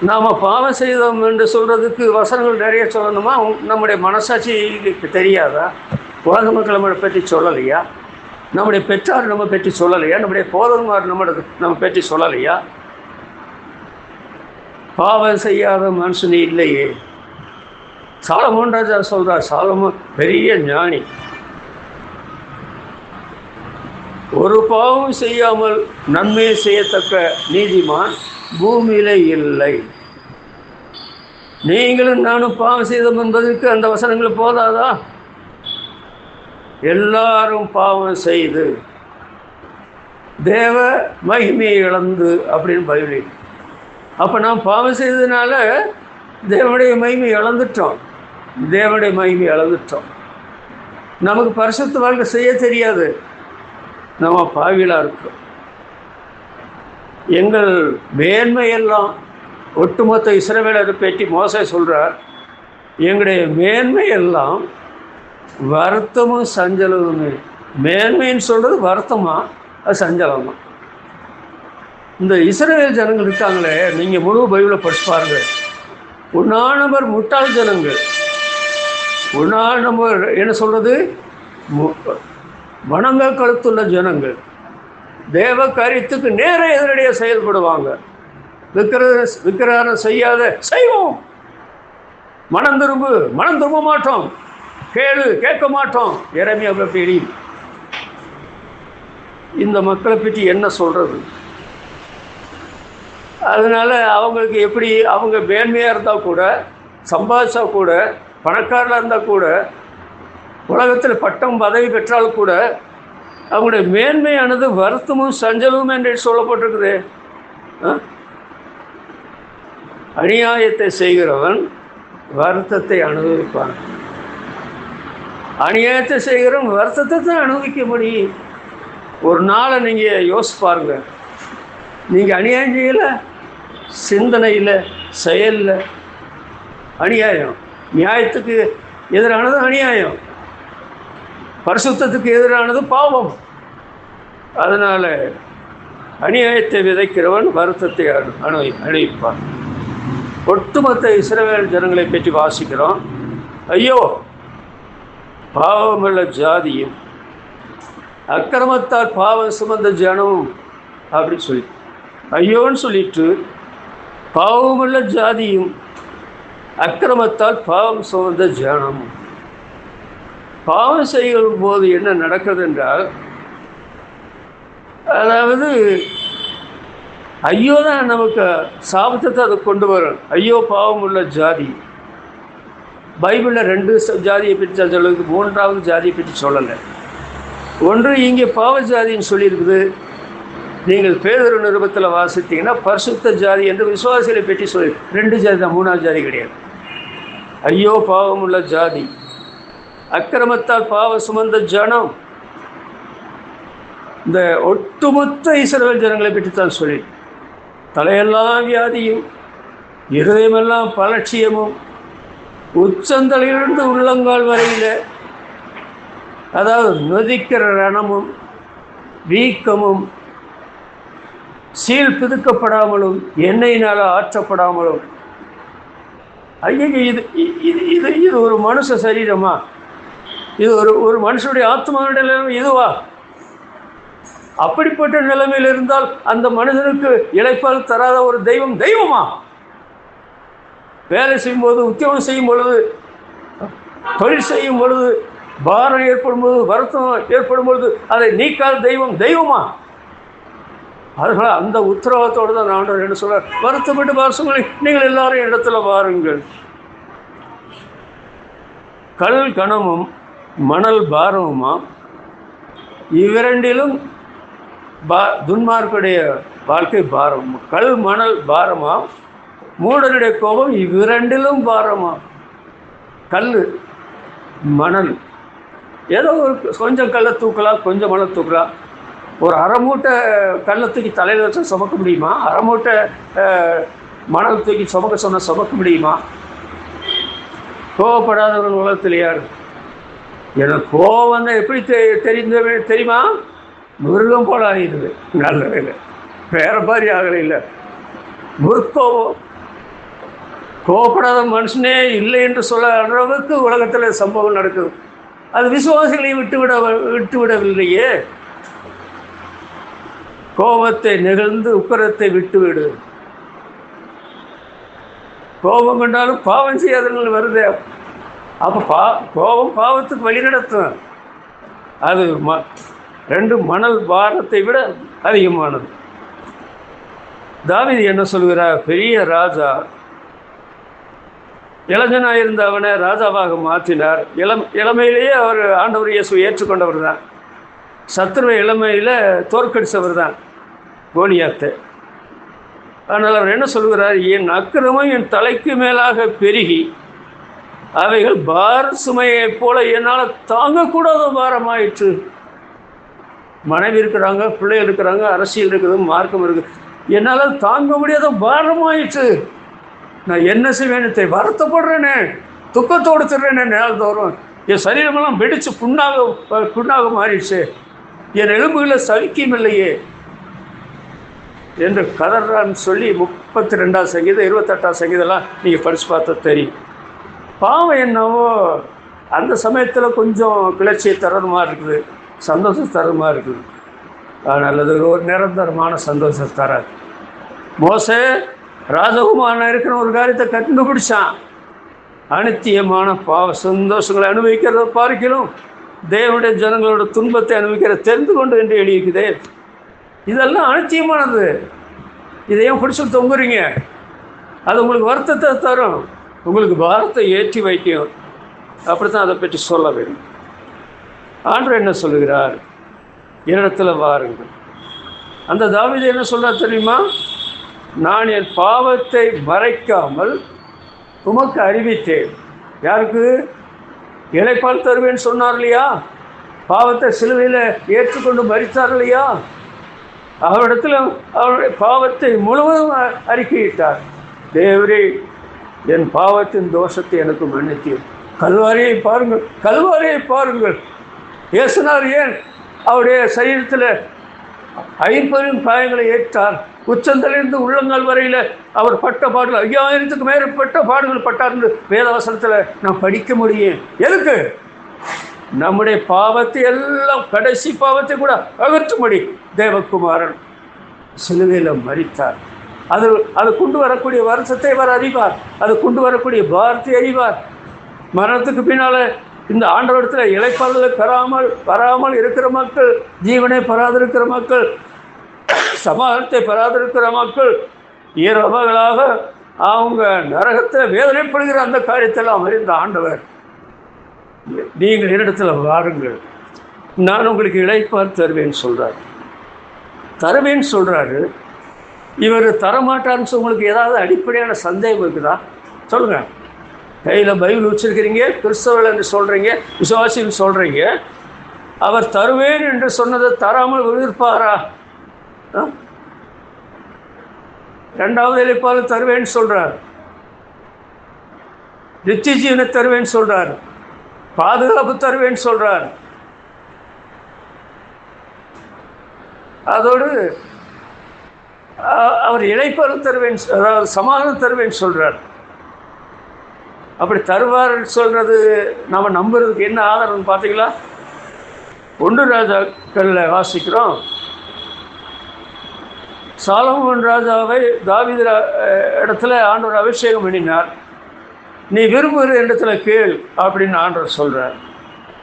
நாம் பாவம் செய்தோம் என்று சொல்கிறதுக்கு வசனங்கள் நிறைய சொல்லணுமா? நம்முடைய மனசாட்சிக்கு தெரியாதா? உலக மக்கள் நம்மளை பற்றி சொல்லலையா? நம்முடைய பெற்றார் நம்ம பற்றி சொல்லலையா? நம்முடைய போதன்மார் நம்ம பற்றி சொல்லலையா? பாவம் செய்யாத மனுஷன் இல்லையே. சாலமோன் ராஜா சொல்றார், சாலமோன் பெரிய ஞானி, ஒரு பாவம் செய்யாமல் நன்மை செய்யத்தக்க நீதிமான் பூமியில இல்லை. நீங்களும் நானும் பாவம் செய்தோம் என்பதற்கு அந்த வசனங்கள் போதாதா? எல்லாரும் பாவம் செய்து தேவ மகிமையை இழந்து அப்படின்னு பைபிள். அப்போ நாம் பாவம் செய்ததுனால தேவனுடைய மகிமை இழந்துட்டோம். தேவனுடைய மகிமை இழந்துட்டோம். நமக்கு பரிசுத்த வாழ்க்கை செய்ய தெரியாது, நம்ம பாவிகளாக இருக்கோம். எங்கள் மேன்மையெல்லாம் ஒட்டுமொத்த இஸ்ரவேலரை பற்றி மோசே சொல்கிறார், எங்களுடைய மேன்மையெல்லாம் வருத்தமும் சஞ்சலமுமே. மேன்மைன்னு சொல்கிறது வருத்தமா, அது சஞ்சலமா? இந்த இஸ்ரவேல் ஜனங்கள் இருக்காங்களே, நீங்கள் முழு பைபிளை படிச்சு பாருங்க. ஒன்றா நம்பர் முட்டாள் ஜனங்கள், ஒன்றா நம்பர் என்ன சொல்கிறது, மனங்கள் கழுத்துள்ள ஜனங்கள். தேவ காரியத்துக்கு நேர எதிரடியாக செயல்படுவாங்க. விக்கிரகம் செய்யாத செய்வோம், மனம் திரும்ப மாட்டோம், கேளு கேட்க மாட்டோம். எரேமியா பற்றி இந்த மக்களை பற்றி என்ன சொல்கிறது? அதனால் அவங்களுக்கு எப்படி, அவங்க மேன்மையாக இருந்தால் கூட, சம்பாதிச்சா கூட, பணக்காரராக இருந்தால் கூட, உலகத்தில் பட்டம் பதவி பெற்றால் கூட, அவங்களுடைய மேன்மையானது வருத்தமும் சஞ்சலமும் என்று சொல்லப்பட்டிருக்குது. அநியாயத்தை செய்கிறவன் வருத்தத்தை அனுபவிப்பான். அநியாயத்தை செய்கிறவன் வருத்தத்தை தான் அனுபவிக்க முடியும். ஒரு நாளை நீங்கள் யோசிச்சு பாருங்க. நீங்கள் அநியாயம் செய்யலை, சிந்தனையில் செயலில் அநியாயம். நியாயத்துக்கு எதிரானது அநியாயம், பரிசுத்தத்துக்கு எதிரானது பாவம். அதனால் அநியாயத்தை விதைக்கிறவன் வருத்தத்தை அனுபவிப்பான். ஒட்டுமொத்த இஸ்ரவேல் ஜனங்களை பற்றி வாசிக்கிறோம். ஐயோ பாவமுள்ள ஜாதியும் அக்கிரமத்தால் பாவம் சுமந்த ஜனமும் அப்படின்னு சொல்லி, ஐயோன்னு சொல்லிட்டு, பாவமுள்ள ஜாதியும் அக்கிரமத்தால் பாவம் சுமந்த ஜனமும். பாவம் செய்யும் போது என்ன நடக்கிறது என்றால், அதாவது ஐயோ தான் நமக்கு சாபத்தை அதை கொண்டு வரும். ஐயோ பாவம் உள்ள ஜாதி. பைபிளில் 2 ஜாதியை பற்றி சொல்லுது, 3வது ஜாதியை பற்றி சொல்லலை. ஒன்று இங்கே பாவ ஜாதின்னு சொல்லியிருக்குது. நீங்கள் பேதுரு நிருபத்தில் வாசித்தீங்கன்னா பரிசுத்த ஜாதி என்று விசுவாசிகளை பற்றி சொல்லி 2 ஜாதி தான், 3வது ஜாதி கிடையாது. ஐயோ பாவம் உள்ள ஜாதி, அக்கிரமத்தால் பாவ சுமந்த ஜனம். இந்த ஒட்டுமொத்த இஸ்ரவேல் ஜனங்களை பற்றி தான் சொல்லி, தலையெல்லாம் வியாதியும் இருதயமெல்லாம் பலட்சியமும் உச்சந்தலையிலிருந்து உள்ளங்கால் வரையில், அதாவது நொதிக்கிற ரணமும் வீக்கமும் சீல் பிதுக்கப்படாமலும் எண்ணெயினால் ஆற்றப்படாமலும். ஐயா, இது இது இது இது ஒரு மனுஷ சரீரமா? இது ஒரு மனுஷனுடைய ஆத்மாவுடைய நிலைமை இதுவா? அப்படிப்பட்ட நிலைமையில் இருந்தால் அந்த மனிதனுக்கு இளைப்பால் தராத ஒரு தெய்வம் தெய்வமா? வேலை செய்யும்போது, உத்தியோகம் செய்யும் பொழுது, தொழில் செய்யும் பொழுது, பாரம் ஏற்படும் போது, வருத்தம் ஏற்படும் பொழுது அதை நீக்காத தெய்வம் தெய்வமா? அதனால் அந்த உத்தரவாதத்தோடு தான் ஆண்டவர் என்ன சொல்றார், வருத்தப்பட்டு பாசங்களை நீங்கள் எல்லாரும் இடத்துல வாருங்கள். கல் கணமும் மணல் பாரமுமா இவ்விரண்டிலும் துன்மார்க்குடைய வாழ்க்கை பாரம். கல் மணல் பாரமா, மூடனுடைய கோபம் இவ்விரண்டிலும் பாரமா. கல் மணல், ஏதோ ஒரு கொஞ்சம் கல்லை தூக்கலாம், கொஞ்சம் மணல் தூக்கலாம். ஒரு அரை மூட்டை கல்லை தூக்கி தலையில் வச்சு சுமக்க முடியுமா? அரை மூட்டை மணல் தூக்கி சுமக்க சொன்னால் சுமக்க முடியுமா? கோவப்படாதவர்கள் உலகத்தில் யார்? எனக்கு கோவம் தான் எப்படி தெரியுமா? மிருகம் போல ஆகிடுது. நல்ல வேலை, வேற மாதிரி ஆகலை. இல்லை, முற்கோபம். கோவப்படாத மனுஷனே இல்லை என்று சொல்ல அளவுக்கு உலகத்தில் சம்பவம் நடக்குது. அது விசுவாசிகளை விட்டுவிடவில்லையே. கோபத்தை நிகழ்ந்து உக்கரத்தை விட்டுவிடு. கோபம் கொண்டாலும் பாவம் செய்யாதவர்கள் வருது. அப்போ கோபம் பாவத்துக்கு வழி நடத்தும். அது ரெண்டு மணல் பாரத்தை விட அதிகமானது. தாவீது என்ன சொல்கிறார்? பெரிய ராஜா, இளைஞனாக இருந்த அவனை ராஜாவாக மாற்றினார். இளமையிலேயே அவர் ஆண்டவர் இயேசுவை ஏற்றுக்கொண்டவர் தான். சத்துருவை இளமையில் தோற்கடித்தவர் தான் கோலியாத்தை. ஆனால் அவர் என்ன சொல்கிறார்? என் அக்கிரமம் என் தலைக்கு மேலாக பெருகி அவைகள் பார சுமையைப் போல என்னால் தாங்கக்கூடாத பாரமாயிற்று. மனைவி இருக்கிறாங்க, பிள்ளைகள் இருக்கிறாங்க, அரசியல் இருக்குது, மார்க்கம் இருக்குது, என்னால் தாங்க முடியாத பாரமாயிற்று. நான் என்ன செய்வேன்னு வருத்தப்படுறேனே, துக்கத்தோடு திடுறேனே. நேரம் தோறும் என் சரீரமெல்லாம் வெடித்து புண்ணாக மாறிடுச்சு, என் எலும்புகளை சலிக்கும் இல்லையே என்று கதறான்னு சொல்லி 32ஆம் சங்கீதம் 28ஆம் சங்கீதம்லாம் நீங்கள் படித்து பார்த்தா தெரியும். பாவம் என்னவோ அந்த சமயத்தில் கொஞ்சம் கிளர்ச்சியை தர்றது மாதிரி இருக்குது, சந்தோஷம் தர்றது மாதிரி இருக்குது. ஆனால் அது ஒரு நிரந்தரமான சந்தோஷம் தராது. மோசே ராஜகுமாரன் இருக்கிற ஒரு காரியத்தை கண்டுபிடிச்சான். அனித்தியமான பாவ சந்தோஷங்களை அனுபவிக்கிறத பார்க்கிறோம் தேவனுடைய ஜனங்களோட துன்பத்தை அனுபவிக்கிற தெரிந்து கொண்டு என்று எழுதிக்குதே. இதெல்லாம் அனித்தியமானது. இதையும் பிடிச்சி தொங்குறீங்க. அது உங்களுக்கு வருத்தத்தை தரும், உங்களுக்கு பாரத்தை ஏற்றி வைக்கும். அப்படித்தான் அதை பற்றி சொல்ல வேண்டும். ஆண்டவர் என்ன சொல்லுகிறார்? என்னிடத்தில் வாருங்கள். அந்த தாவீது என்ன சொல்றார் தெரியுமா? நான் என் பாவத்தை மறைக்காமல் உமக்கு அறிவித்தேன். யாருக்கு? இளைப்பால் தருவேன்னு சொன்னார் இல்லையா? பாவத்தை சிலுவையில் ஏற்றுக்கொண்டு மரித்தார் இல்லையா? அவரிடத்தில் அவருடைய பாவத்தை முழுவதும் அறிக்கையிட்டார். தேவரே, என் பாவத்தின் தோஷத்தை எனக்கு மன்னித்தீர். கல்வாரியை பாருங்கள், கல்வாரியை பாருங்கள். இயேசுனார் ஏன் அவருடைய சரீரத்தில் 50 காயங்களை ஏற்றார்? உச்சந்தலிருந்து உள்ளங்கால் வரையில் அவர் பட்ட பாடுகள் 5000க்கு மேற்பட்ட பாடுகள் பட்டார்னு வேதவசனத்தில் நான் படிக்க முடியும். எதுக்கு? நம்முடைய பாவத்தை எல்லாம், கடைசி பாவத்தை கூட அகற்றும்படி தேவகுமாரன் சிலுவையில் மரித்தார். அது கொண்டு வரக்கூடிய வருஷத்தை அவர் அறிவார், அது கொண்டு வரக்கூடிய பாரத்தை அறிவார். மரணத்துக்கு பின்னால் இந்த ஆண்டவரிடத்தில் இளைப்பாறுதலை வராமல் இருக்கிற மக்கள், ஜீவனை பெறாதிருக்கிற மக்கள், சமாதானத்தை பெறாதிருக்கிற மக்கள் இரவுகளாக அவங்க நரகத்தில் வேதனைப்படுகிற அந்த காரியத்தெல்லாம் அறிந்த ஆண்டவர், நீங்கள் என்னிடத்தில் வாருங்கள், நான் உங்களுக்கு இளைப்பார் தருவேன்னு சொல்கிறார். தருவேன்னு சொல்கிறாரு. இவர் தரமாட்டார்னு உங்களுக்கு ஏதாவது அடிப்படையான சந்தேகம் இருக்குதா? சொல்லுங்கள். கையில் பைபிள் வச்சுருக்கிறீங்க, கிறிஸ்தவர்கள் என்று சொல்கிறீங்க, விசுவாசின்னு சொல்கிறீங்க. அவர் தருவேன் என்று சொன்னதை தராமல் இருப்பாரா? ரெண்டாவது இளைப்பாறு தருவேன்னு சொல்கிறார், நித்திய ஜீவனை தருவேன்னு சொல்கிறார், பாதுகாப்பு தருவேன்னு சொல்கிறார். அதோடு அவர் இளைப்பாறு தருவேன், அதாவது சமாதானம் தருவேன்னு சொல்கிறார். அப்படி தருவார் சொல்கிறது நம்ம நம்புறதுக்கு என்ன ஆதாரம்னு பார்த்தீங்களா? 1 ராஜாக்களில் வாசிக்கிறோம். சாலமோன் ராஜாவை தாவீது இடத்துல ஆண்டவர் அபிஷேகம் பண்ணினார். நீ விரும்புகிற இடத்துல கேள் அப்படின்னு ஆண்டவர் சொல்கிறார்.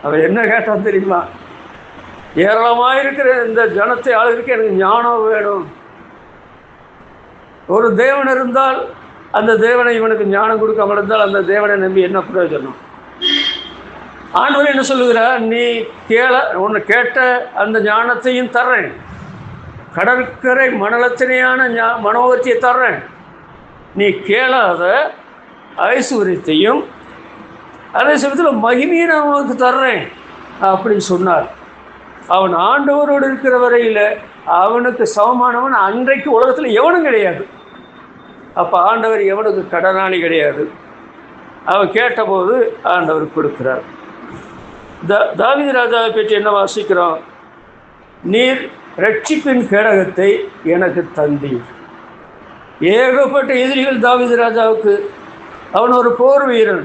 அவர் என்ன கேட்டால் தெரியுமா? ஏராளமாக இருக்கிற இந்த ஜனத்தை ஆளுக்கு எனக்கு ஞானம் வேணும், ஒரு தேவன் இருந்தால் அந்த தேவனை இவனுக்கு ஞானம் கொடுக்காமல் இருந்தால் அந்த தேவனை நம்பி என்ன பிரயோஜனம்? ஆண்டவர் என்ன சொல்லுகிறார்? நீ உன்னை கேட்ட அந்த ஞானத்தையும் தர்றேன், கடற்கரை மணலத்தினையான மனோகத்தியை தர்றேன், நீ கேளாத ஐஸ்வர்யத்தையும் அதே சமயத்தில் மகிமையை நான் உனக்கு தர்றேன் அப்படின்னு சொன்னார். அவன் ஆண்டவரோடு இருக்கிற வரையில் அவனுக்கு சமமானவன் அன்றைக்கு உலகத்தில் எவனும் கிடையாது. அப்போ ஆண்டவர் எவனுக்கு கடனாளி கிடையாது. அவன் கேட்டபோது ஆண்டவர் கொடுக்கிறார். தாவீது ராஜாவை பற்றி என்ன வாசிக்கிறோம்? நீர் ரட்சிப்பின் கேடகத்தை எனக்கு தந்தீர். ஏகப்பட்ட எதிரிகள் தாவீது ராஜாவுக்கு. அவன் ஒரு போர் வீரன்,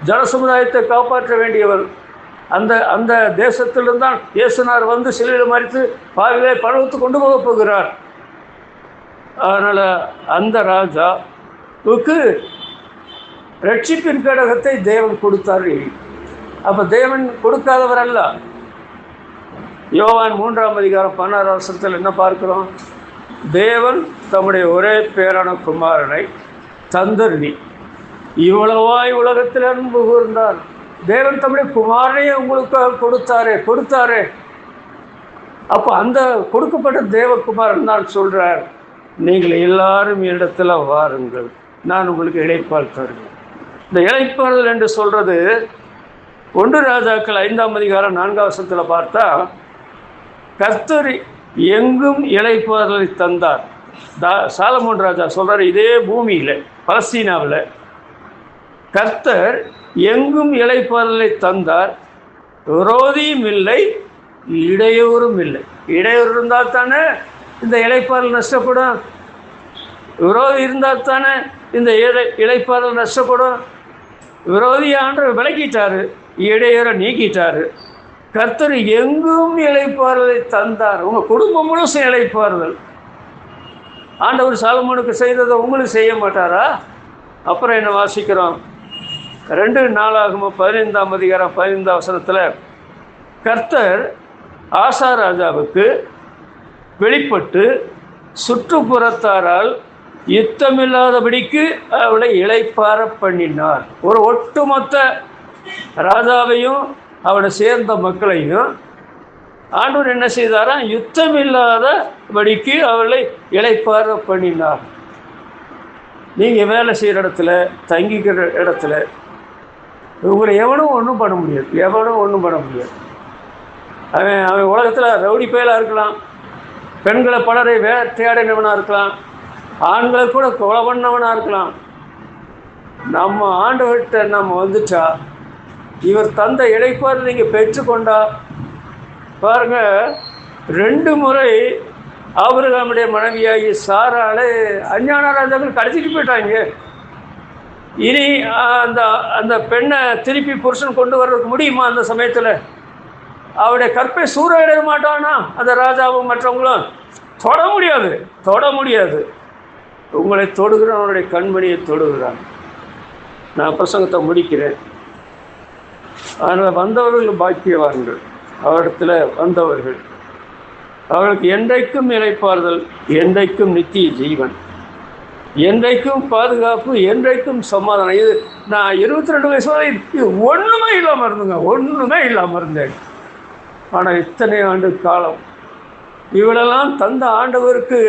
ஜன சமுதாயத்தை காப்பாற்ற வேண்டியவன். அந்த அந்த தேசத்திலிருந்தான் இயேசுனார் வந்து சிலையில் மறித்து பாவிகளை பழவத்து கொண்டு போக போகிறார். அதனால் அந்த ராஜாவுக்கு ரட்சிப்பின் கேடகத்தை தேவன் கொடுத்தார். அப்போ தேவன் கொடுக்காதவர் அல்ல. யோவான் 3ஆம் அதிகாரம் 16ஆம் வசனத்தில் என்ன பார்க்கிறோம்? தேவன் தம்முடைய ஒரே பேரான குமாரனை தந்தருளி இவ்வளவாய் உலகத்தில் அன்பு கூர்ந்தார். தேவன் தம்முடைய குமாரனையே உங்களுக்காக கொடுத்தாரே. அப்போ அந்த கொடுக்கப்பட்ட தேவகுமாரன் தான் சொல்கிறார், நீங்கள் எல்லாரும் என்னிடத்தில் வாருங்கள், நான் உங்களுக்கு இளைப்பால் தருவேன். இந்த இளைப்பாறுதல் என்று சொல்கிறது 1 ராஜாக்கள் 5ஆம் அதிகாரம் 4ஆம் வசனத்தில் பார்த்தா, கர்த்தர் எங்கும் இளைப்பாறுதலை தந்தார். சாலமோன் ராஜா சொல்கிறார், இதே பூமியில் பலஸ்தீனாவில் கர்த்தர் எங்கும் இளைப்பாறுதலை தந்தார், விரோதியும் இல்லை, இடையூறும் இல்லை. இடையூறு இருந்தால் தானே இந்த இளைப்பாறுதல் நஷ்டப்படும். விரோதி இருந்தால் தானே இந்த இளைப்பாறுதல் நஷ்டப்படும். விரோதியான்ற விலக்கிட்டாரு, இடையூற நீக்கிட்டாரு. கர்த்தர் எங்கும் இளைப்பாறுதலை தந்தார். உங்கள் குடும்பம் முழுசும் இளைப்பாறுதல். ஆண்டவர் சாலமோனுக்கு செய்ததை உங்களுக்கு செய்ய மாட்டாரா? அப்புறம் என்ன வாசிக்கிறோம்? 2 நாளாகமம் 15ஆம் அதிகாரம் 15ஆம் வசனத்தில் கர்த்தர் ஆசா ராஜாவுக்கு வெளிப்பட்டு சுற்றுப்புறத்தாரால் யுத்தமில்லாதபடிக்கு அவளை இளைப்பார பண்ணினார். ஒரு ஒட்டுமொத்த ராஜாவையும் அவனை சேர்ந்த மக்களையும் ஆண்டவர் என்ன செய்தாரா? யுத்தமில்லாதபடிக்கு அவளை இளைப்பார பண்ணினார். நீங்கள் வேலை செய்கிற இடத்துல, தங்கிக்கிற இடத்துல உங்களை எவனும் ஒன்றும் பண்ண முடியாது. அவன் உலகத்தில் ரவுடி பயலாக இருக்கலாம், பெண்களை பலரை வேட்டையாடினவனாக இருக்கலாம், ஆண்களை கூட கொலை பண்ணவனாக இருக்கலாம். நம்ம ஆண்டவர்கிட்ட நம்ம வந்துட்டா, இவர் தந்த இளைப்பாறுதலை நீங்கள் பெற்றுக்கொண்டா பாருங்கள். 2 முறை ஆபிரகாமுடைய மனைவியாகி சாராளை அஞ்ஞான ராஜாக்கள் கடத்திட்டு போயிட்டாங்க. இனி அந்த பெண்ணை திருப்பி புருஷன் கொண்டு வர்றதுக்கு முடியுமா? அந்த சமயத்தில் அவருடைய கற்பை சூறையிட மாட்டானா அந்த ராஜாவும் மற்றவங்களும்? தொட முடியாது. உங்களை தொடுகிறான், அவருடைய கண்மணியை தொடுகிறான். நான் பிரசங்கத்தை முடிக்கிறேன். அதனால் வந்தவர்கள் பாக்கியவான்கள், அவரிடத்தில் வந்தவர்கள், அவர்களுக்கு என்றைக்கும் இளைப்பாறுதல், என்றைக்கும் நித்திய ஜீவன், என்றைக்கும் பாதுகாப்பு, என்றைக்கும் சமாதானம். இது நான் 22 வயசு வரை இது ஒன்றுமே இல்லாமல் இருந்தேன். ஆனால் இத்தனை ஆண்டு காலம் இவளெல்லாம் தந்த ஆண்டவருக்கு,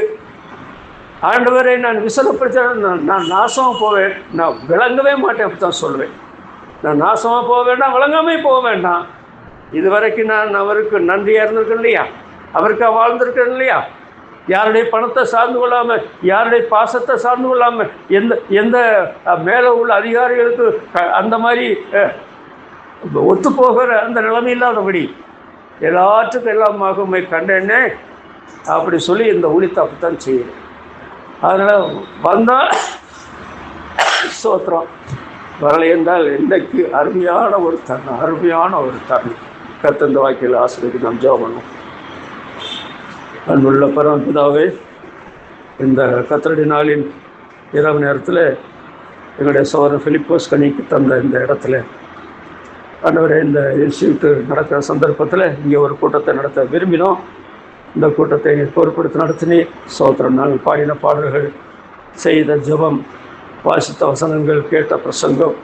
ஆண்டவரை நான் விசலப்படுத்த நான் நாசமாக போவேன், நான் விளங்கவே மாட்டேன். அப்படி தான் சொல்லுவேன். நான் நாசமாக போக வேண்டாம், விளங்காமே போக வேண்டாம். இதுவரைக்கும் நான் அவருக்கு நன்றியாக இருந்திருக்கேன் இல்லையா? அவருக்காக வாழ்ந்திருக்கேன் இல்லையா? யாருடைய பணத்தை சார்ந்து கொள்ளாமல், யாருடைய பாசத்தை சார்ந்து கொள்ளாமல், எந்த மேலே உள்ள அதிகாரிகளுக்கு அந்த மாதிரி ஒத்து போகிற அந்த நிலைமை இல்லாதபடி எல்லாத்துக்கும் எல்லாமாக உண்மை கண்டேன்னே அப்படி சொல்லி இந்த ஊழியத்தை அப்படித்தான் செய்யணும். அதனால் வந்தால் சோத்திரம், வரலை என்றால் இன்றைக்கு அருமையான ஒரு தருணம் கர்த்தர் வாக்கியில் ஆசிரியருக்கு நாம் ஜெபம் பண்ணுவோம். அன்புள்ள பரமபிதாவே, இந்த கர்த்தருடைய நாளின் இரவு நேரத்தில் எங்களுடைய சகோதரர் பிலிப்போஸ் கனிக்கு தந்த இந்த இடத்துல ஆண்டவரே, இந்த இன்ஸ்டியூட் நடக்கிற சந்தர்ப்பத்தில் இங்கே ஒரு கூட்டத்தை நடத்த விரும்பினோம். இந்த கூட்டத்தை பொறுப்படுத்தி நடத்தினே சோத்திரம். நாங்கள் பாடின பாடல்கள், செய்த ஜெபம், வாசித்த வசனங்கள், கேட்ட பிரசங்கம்,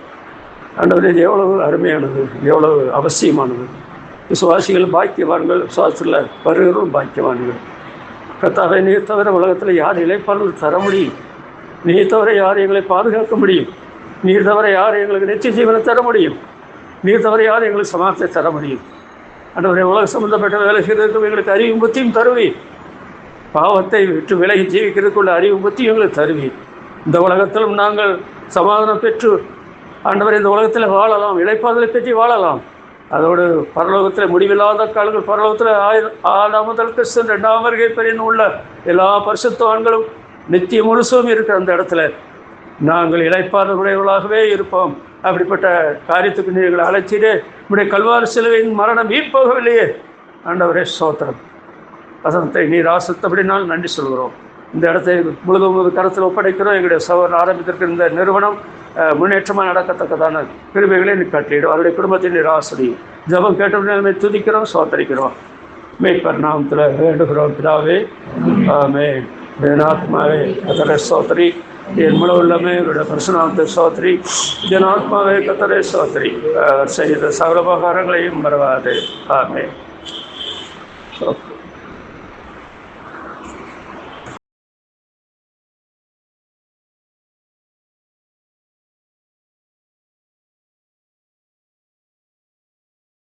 ஆண்டவரே இது எவ்வளவு அருமையானது, எவ்வளவு அவசியமானது. விசுவாசிகள் பாக்கியவான்கள், விசுவாசத்தில் வருகிறோம் பாக்கியவான்கள். கர்த்தாவே, நீர் தவிர உலகத்தில் யார் இளைப்பாறுதல் தர முடியும்? நீர் தவிர யார் எங்களை பாதுகாக்க முடியும்? நீர் தவிர யார் எங்களுக்கு நித்திய ஜீவனை தர முடியும்? நீர் தவிர யார் எங்களுக்கு சமாளத்தை தர முடியும்? ஆண்டவரே, உலக சம்பந்தப்பட்ட வேலை செய்வதற்கு எங்களுக்கு அறிவும் புத்தியும் தருவீர். பாவத்தை விட்டு விலகி ஜீவிக்கிறதுக்குள்ள அறிவும் புத்தியும் எங்களுக்கு தருவீர். இந்த உலகத்திலும் நாங்கள் சமாதானம் பெற்று ஆண்டவரே இந்த உலகத்தில் வாழலாம், இளைப்பாறுதலை பற்றி வாழலாம். அதோடு பரலோகத்தில் முடிவில்லாத காலங்கள், பரலோகத்தில் 6 முதல் கிறிஸ்து 2ஆம் வருகை பெரியன்னு உள்ள எல்லா பரிசுத்தவான்களும் நித்திய முழுசும் இருக்கிற அந்த இடத்துல நாங்கள் இளைப்பாறுதலுடையவர்களாகவே இருப்போம். அப்படிப்பட்ட காரியத்துக்கு நீங்கள் அழைச்சிட்டு நம்முடைய கல்வாரி சிலுவையின் மரணம் வீண் போகவில்லையே. ஆண்டவரே ஸ்தோத்திரம். வசனத்தை நீர் ஆசித்தபடினால் நன்றி சொல்கிறோம். இந்த இடத்தை முழுவதும் கருத்தில் ஒப்படைக்கிறோம். எங்களுடைய சகோதரர் ஆரம்பித்திருக்கிற இந்த நிறுவனம் முன்னேற்றமாக நடக்கத்தக்கதான கிருபைகளை நீ கட்டளிடும். அவருடைய குடும்பத்தின் நீர் ஆசிரியும். ஜபம் கேட்ட நிலைமை துதிக்கிறோம், சோத்தரிக்கிறோம். மேய்ப்பர் நாமத்தில் வேண்டுகிறோம் பிதாவே, ஆமென். என் ஆத்மாவே கர்த்தரை ஸ்தோத்திரி, என் முழு உள்ளமே இவருடைய பரிசுநாமத்தை ஸ்தோத்திரி. என் ஆத்மாவே கர்த்தரை ஸ்தோத்திரி, செய்த சகல உபகாரங்களையும் மறவாதே. ஆமென்.